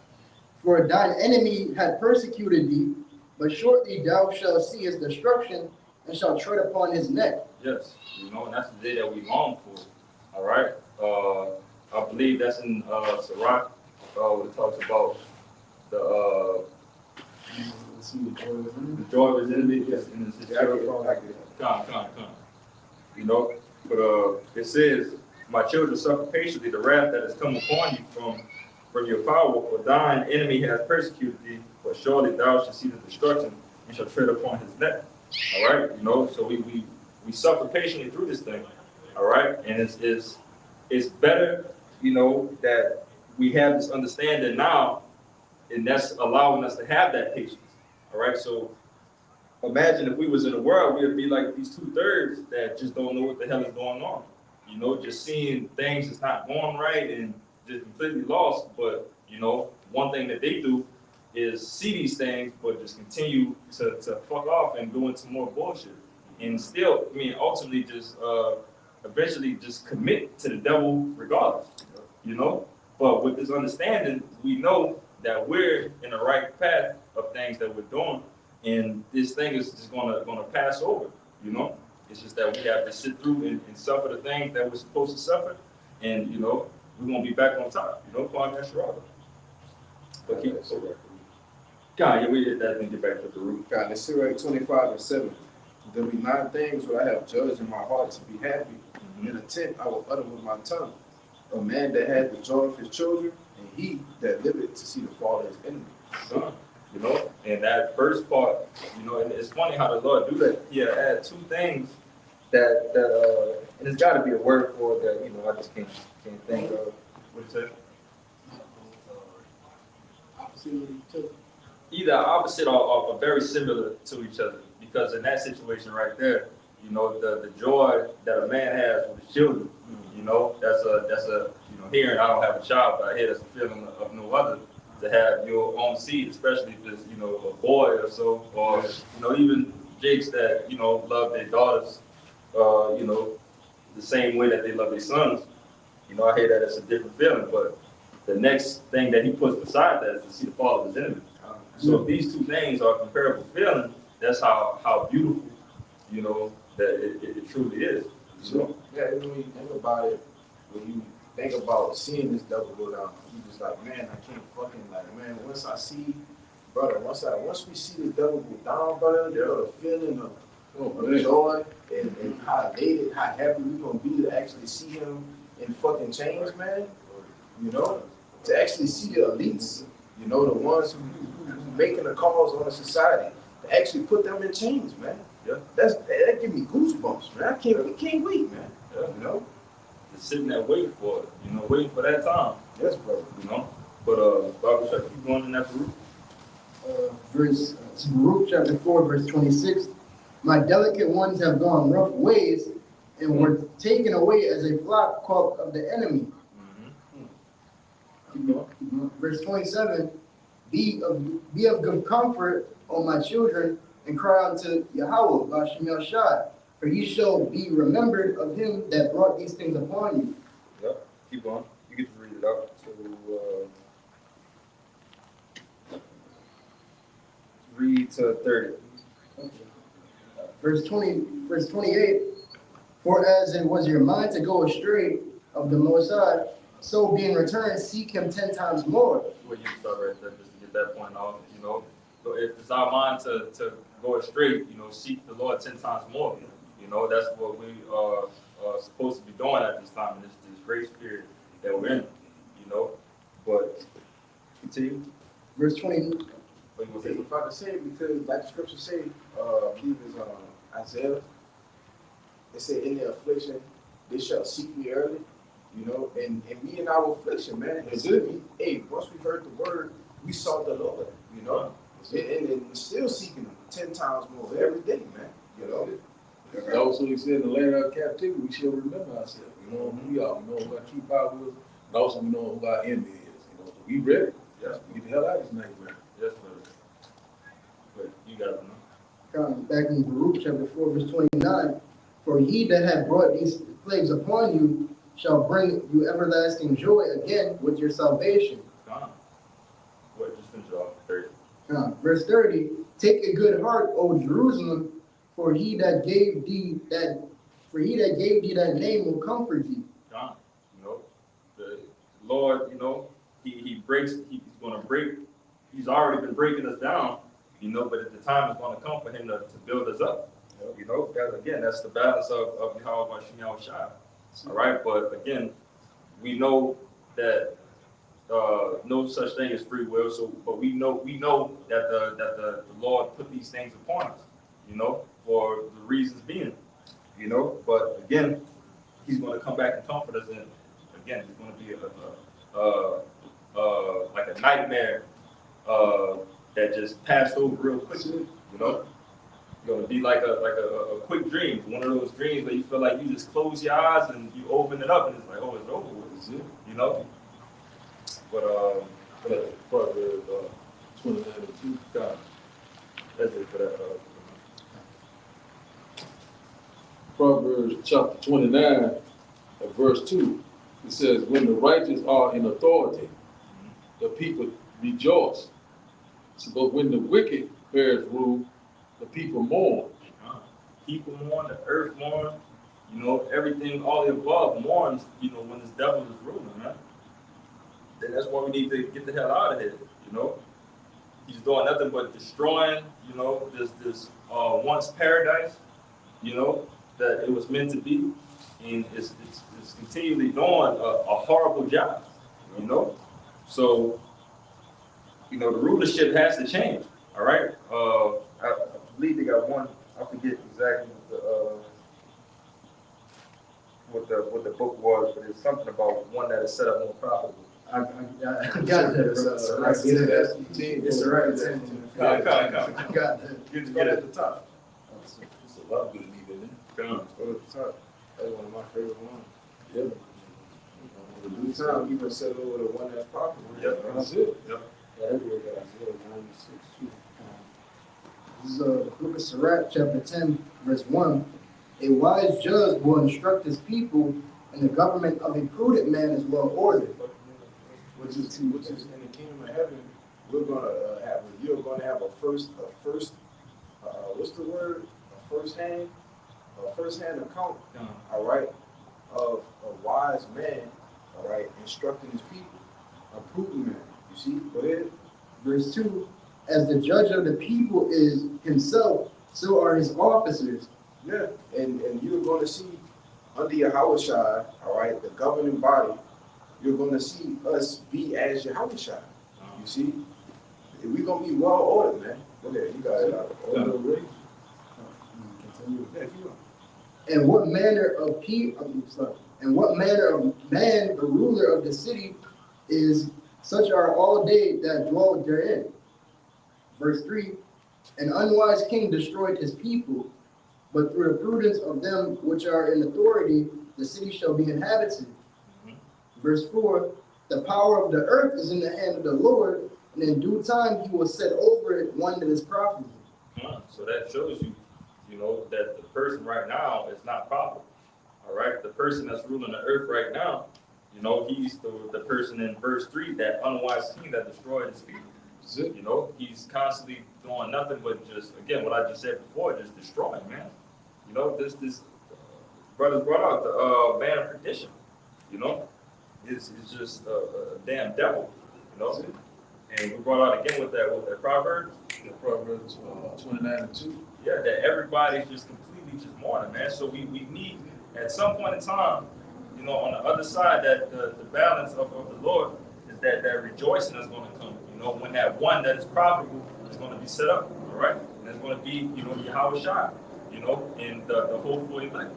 For thine enemy had persecuted thee, but shortly thou shalt see his destruction and shalt tread upon his neck. Yes, and that's the day that we long for. All right. I believe that's in Sirach, where it talks about the joy of his enemy. Yes, in his Come. But it says, my children suffer patiently the wrath that has come upon you from your power, for thine enemy has persecuted thee, but surely thou shalt see the destruction and shall tread upon his neck. All right, so we suffer patiently through this thing. All right, and it's better, that we have this understanding now, and that's allowing us to have that patience. All right, so imagine if we was in the world, we would be like these 2/3 that just don't know what the hell is going on. Just seeing things that's not going right and just completely lost. But one thing that they do is see these things, but just continue to fuck off and go into more bullshit. And still, ultimately just eventually just commit to the devil regardless. But with this understanding, we know that we're in the right path of things that we're doing, and this thing is just gonna pass over. It's just that we have to sit through and suffer the things that we're supposed to suffer, and we're gonna be back on top. Upon that Sharada. But keep it over. God, yeah, we did that and get back to the root. God, let's see right 25:7. There be 9 things where I have judged in my heart to be happy. In a tent I will utter with my tongue. A man that had the joy of his children, and he that liveth to see the fall of his enemy. Son, and that first part, and it's funny how the Lord do that. He add 2 things that and it's got to be a word for it that I just can't think of. What it say? Either opposite or very similar to each other, because in that situation right there, the joy that a man has with his children, that's a hearing. I don't have a child, but I hear that's a feeling of no other, to have your own seed, especially if it's a boy or so, or even jakes that love their daughters, the same way that they love their sons. I hear that it's a different feeling, but the next thing that he puts beside that is to see the fall of his enemy. So if these 2 things are comparable feelings, that's how beautiful, that it truly is. Yeah, when you think about it, when you think about seeing this devil go down, you just like, man, I can't fucking once I see, brother, once we see this devil go down, brother, the feeling of joy and how elated, how happy we gonna be to actually see him in fucking chains, man. To actually see the elites, the ones who making the calls on the society, to actually put them in chains, man. Yeah. That give me goosebumps, man. We can't wait, man. Yeah. Just sitting there waiting for it, waiting for that time. Yes, brother. But Bible check, keep going in that root. Baruch chapter 4, verse 26. My delicate ones have gone rough ways and were taken away as a flock caught of the enemy. Verse 27. Be of good comfort, O my children, and cry unto Yahweh, Bashem Yashai, for ye shall be remembered of him that brought these things upon you. Yep, keep going. You get to read it out. So, read to 30. Okay. Verse 28. For as it was your mind to go astray of the Most High, so being returned, seek him 10 times more. Well, you start right there just to get that point off. So if it's our mind to go astray, seek the Lord 10 times more. That's what we are supposed to be doing at this time, and this grace period that we're in, you know. But continue. Verse 20. What you I gonna was about to say, because like the scripture say, I believe it's Isaiah, it said, in their affliction, they shall seek me early, you know, and we in our affliction, man. That's it. Hey, once we heard the word, we sought the Lord, you know, and we're still seeking him 10 times more every day, man, you know. And also he said, in the land of captivity, we shall remember ourselves. We know who we are. We know who our true power is. And also we know who our enemy is. You know, so we ready. Yes. We get the hell out of this nightmare. Yes, brother. But you got it, Back in Baruch chapter 4, verse 29. For he that hath brought these plagues upon you shall bring you everlasting joy again with your salvation. Gone. What? Just finish it off. 30. Verse 30. Take a good heart, O Jerusalem, for he that gave thee that name will comfort thee. Gone. You know, the Lord, you know, he breaks, he's going to break, he's already been breaking us down, you know, but at the time is going to come for him to build us up. You know, that, again, that's the balance of how Shimei Shai. All right, but again, we know that no such thing as free will. So, but we know that the Lord put these things upon us, you know, for the reasons being, you know. But again, he's going to come back and comfort us, and again, it's going to be like a nightmare that just passed over real quickly, you know. It's going to be like a quick dream, one of those dreams where you feel like you just close your eyes and you open it up, and it's like, oh, it's over with, you know. But Proverbs 29:2. God, that's it for that. Proverbs chapter 29, verse 2. It says, when the righteous are in authority, the people rejoice. So, but when the wicked bears rule, the people mourn. People mourn, the earth mourn, you know, everything, all the above mourns, you know, when this devil is ruling, man. Then that's why we need to get the hell out of here, you know. He's doing nothing but destroying, you know, this once paradise, you know, that it was meant to be, and it's continually doing a horrible job, you know. So, you know, the rulership has to change. All right. I believe they got one. I forget exactly what the book was, but it's something about one that is set up more profitable. I got that. It's the right thing. I got that. Good to get At it. the top. There's a lot of good meat in there. Come. Go at the top. That's one of my favorite ones. Yeah. In due time, you can settle over the one that's profitable. Yep. That's it. Yep. This is the book of Sirach, chapter 10, verse 1. A wise judge will instruct his people, and the government of a prudent man is well ordered. Which is in the kingdom of heaven, you're gonna have a first what's the word? A first hand account, all right, of a wise man, all right, instructing his people, a prudent man. You see, go ahead. Verse 2, as the judge of the people is himself, so are his officers. Yeah, and you're going to see under Yahushua, all right, the governing body, you're going to see us be as Yahushua. You see, we're going to be well ordered, man. Go ahead, you guys are ordered. And what manner of man the ruler of the city is, such are all they that dwell therein. Verse 3, an unwise king destroyed his people, but through the prudence of them which are in authority, the city shall be inhabited. Verse 4, the power of the earth is in the hand of the Lord, and in due time he will set over it one that is profitable. So that shows you, you know, that the person right now is not profitable. All right, the person that's ruling the earth right now, you know, he's the person in verse 3, that unwise king that destroyed his people. You know, he's constantly doing nothing but just, again, what I just said before, just destroying, man. You know, this brothers brought out the man of perdition. You know, it's just a damn devil. You know, and we brought out again with that Proverbs. Yeah, Proverbs 29:2. Yeah, that everybody's just completely just mourning, man. So we need at some point in time, you know, on the other side, that the balance of the Lord is that rejoicing is going to come. You know, when that one that is profitable is going to be set up, all right? And it's going to be, you know, Yahweh Shai, you know, and the whole 49,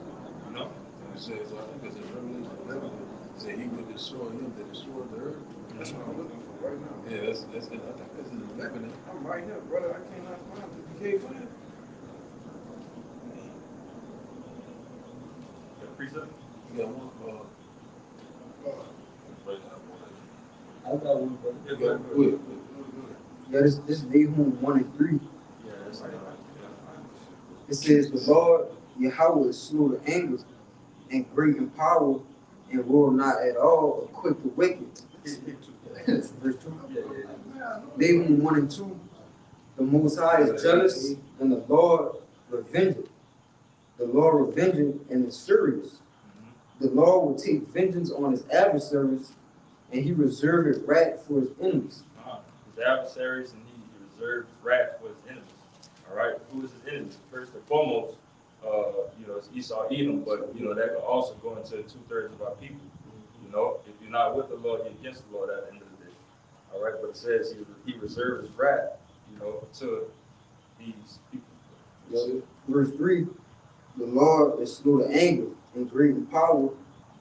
you know? And it says, I think it's in Revelation 11, it said he would destroy him that destroyed the earth. That's what I'm looking for right now. Yeah, that's I think that's in 11. I'm right here, brother. I cannot find it. You can't find it. The precept? You got one, I got one, brother. Yeah, go ahead, go ahead. Yeah, this is Nahum 1 and 3. Yeah, that's like, It says, the Lord Yahweh is slow to anger and great in power and will not at all acquit the wicked. Verse 2. Nahum 1 and 2. The Most High is jealous and the Lord revengeth. The Lord revengeth and is furious. The Lord will take vengeance on his adversaries and he reserveth wrath for his enemies. his adversaries, and he reserves wrath for his enemies. All right, who is his enemy? First and foremost, you know, it's Esau, Edom, but you know that could also go into 2/3 of our people. You know, if you're not with the Lord, you're against the Lord at the end of the day. All right, but it says he reserves his wrath, you know, to these people. Verse 3, the Lord is slow to anger and great in power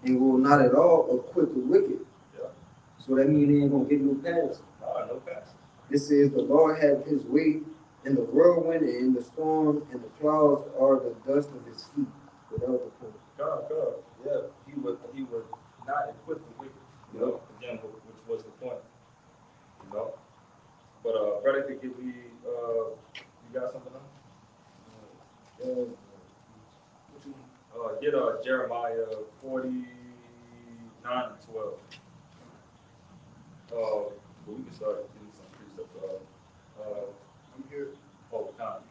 and will not at all acquit the wicked. Yeah. So that means they ain't gonna get no pass. No pass. It says the Lord had his way in the whirlwind and in the storm, and the clouds are the dust of his feet. Without the point. God. Yeah, he would not equip the wicked. You know, again, which was the point. You know, but brother, could give me you got something else? Get Jeremiah 49:12. But we can start getting some precepts. I'm here. Oh, time.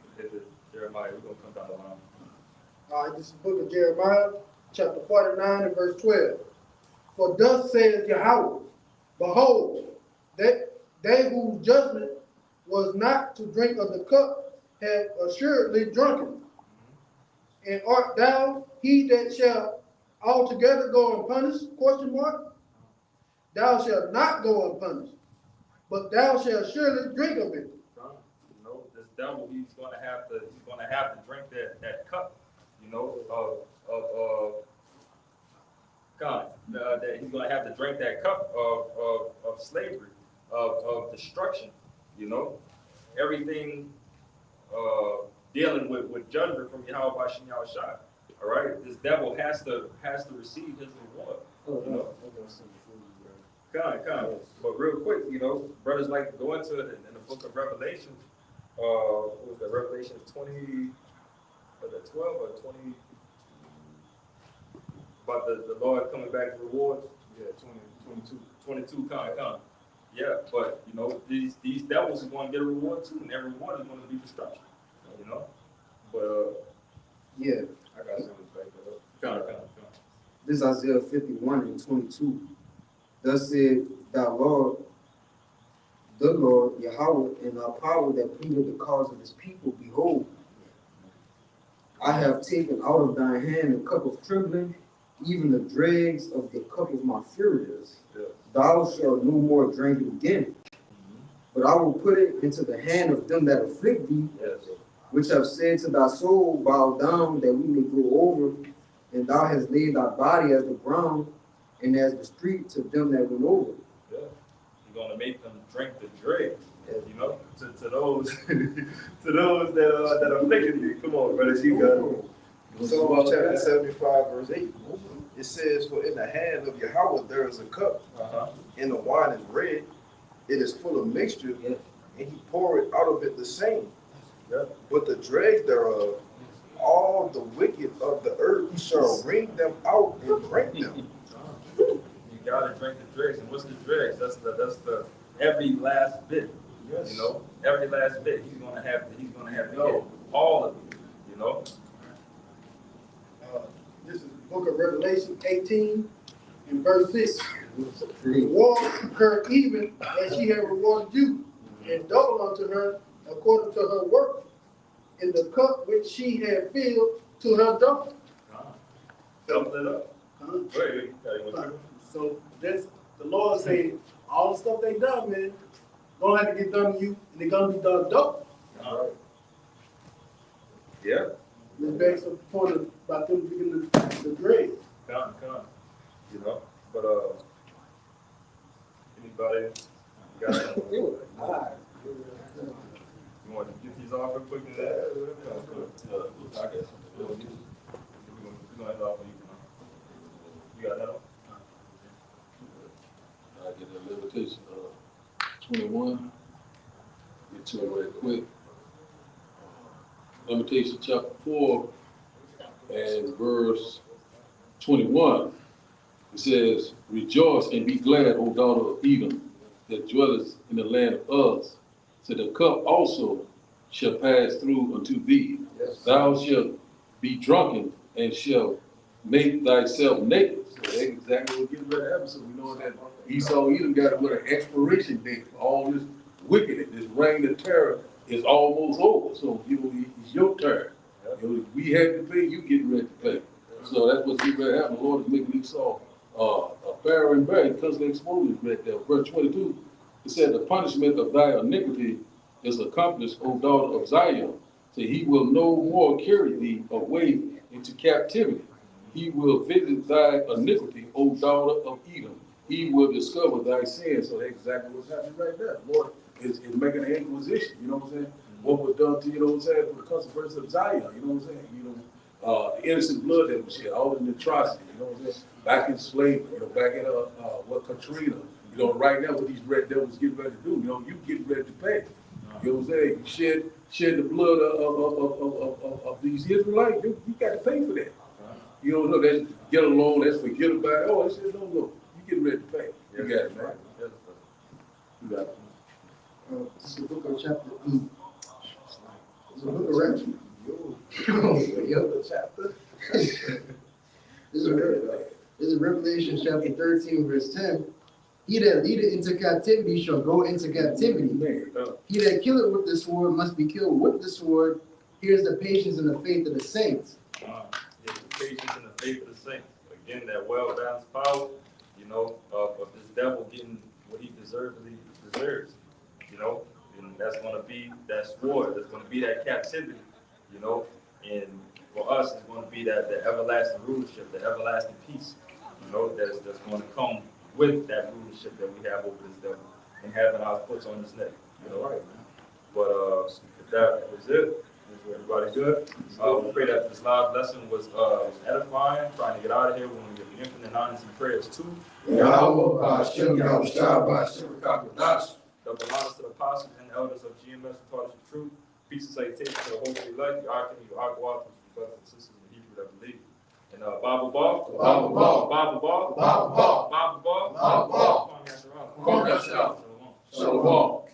Jeremiah, we're gonna come down the line. All right, this is the book of Jeremiah, chapter 49 and verse 12. For thus saith Yahweh, behold, that they whose judgment was not to drink of the cup have assuredly drunken. And art thou he that shall altogether go unpunished? Question mark. Thou shalt not go unpunished, but thou shalt surely drink of it. You know, this devil, he's gonna have to drink that cup, you know, of God. That he's gonna have to drink that cup of slavery, of destruction, you know. Everything dealing with judgment from Yahweh Bashem Yahushua. All right, this devil has to receive his reward. You know? Kind. But real quick, you know, brothers like to go into it in the book of Revelation. What was that? Revelation 20, was that 12 or 20? About the Lord coming back to rewards. Yeah, 22. Kind. Yeah, but you know, these devils are going to get a reward too, and every reward is going to be destruction. You know, but Yeah. I got something to back that up. Kind. This is Isaiah 51 and 22. Thus said thou Lord, the Lord, Yahweh, and our power that pleaded the cause of his people, behold, I have taken out of thine hand a cup of trembling, even the dregs of the cup of my fury. Yeah. Thou shalt no more drink it again, but I will put it into the hand of them that afflict thee, Yes. which have said to thy soul, bow down that we may go over, and thou hast laid thy body as the ground, and as the street to them that went over. Yeah. You're gonna make them drink the dregs, you know, to those to those that are afflicted you. Come on, brothers, you got it. Psalm chapter 75, verse 8. It says, for in the hand of Yahweh there is a cup, and the wine is red. It is full of mixture, and he poureth out of it the same. Yeah. But the dregs thereof, all the wicked of the earth shall wring them out and drink them. You gotta drink the dregs, and what's the dregs? That's the every last bit. Yes. You know, every last bit. He's gonna have to get all of it. You know. This is the book of Revelation 18 and verse 6. Reward her even as she had rewarded you, and double unto her according to her work, in the cup which she had filled to her double. Double it up. Huh? Go ahead, you got it. Huh. So that's, the Lord said, all the stuff they done, man, gonna have to get done to you, and they're gonna be done double. Yeah, This begs the point about them beginning the grade. come, you know, but, anybody got something? You want to get these off real quick? I guess. We're gonna end off on you. You got that one? I get the Levitation 21. Get to it right quick. Levitation chapter 4 and verse 21. It says, "Rejoice and be glad, O daughter of Edom, that dwellest in the land of Uz. So the cup also shall pass through unto thee. Yes. Thou shalt be drunken and shalt make thyself naked." So that's exactly what getting ready to happen. So we know that Esau, Edom got with an expiration date for all this wickedness. This reign of terror is almost over. So it's your turn. We had to pay, you getting ready to pay. So that's what's getting ready to happen. The Lord is making Esau a fairer and better because they exposed it right there. Verse 22, it said, "The punishment of thy iniquity is accomplished, O daughter of Zion. So he will no more carry thee away into captivity. He will visit thy iniquity, O daughter of Edom. He will discover thy sins." So that's exactly what's happening right there. The Lord is making an inquisition, you know what I'm saying? What was done to, you know what I'm saying, for the consequence of Zion, you know what I'm saying? The innocent blood that was shed, all the atrocity, you know what I'm saying? Back in slavery, back in what Katrina, right now what these red devils getting ready to do, you getting ready to pay. You know what I'm saying? You shed the blood of these Israelites, you got to pay for that. You don't know, let's get along, let's forget about it. Oh, I said, no, you getting ready to pay. You got it, man. You got it. This is the book of chapter. It's the book of Revelation. Yo, chapter. This is Revelation chapter 13, verse 10. He that leadeth into captivity shall go into captivity. He that killeth with the sword must be killed with the sword. Here's the patience and the faith of the saints. The patience and the faith of the saints. Again, that well-balanced power, of this devil getting what he deserves, and that's going to be that sword, that's going to be that captivity, and for us, it's going to be that the everlasting rulership, the everlasting peace, that's going to come with that rulership that we have over this devil and having our foot on his neck, Right. But if that was it, is everybody good? We pray that this live lesson was edifying, trying to get out of here when we give infinite honors and prayers too. Yahweh, Hashem, Yahweh, Hashem, Double honors to the apostles and elders of GMS who taught us the truth. Peace and salutation to the holy elect, the archangel, the archwatch, the brothers and sisters in the Hebrew that believe. And Bible ball. Bible ball. Bible ball. Bible ball. Bible ball. Bible ball. Come on, Shalom.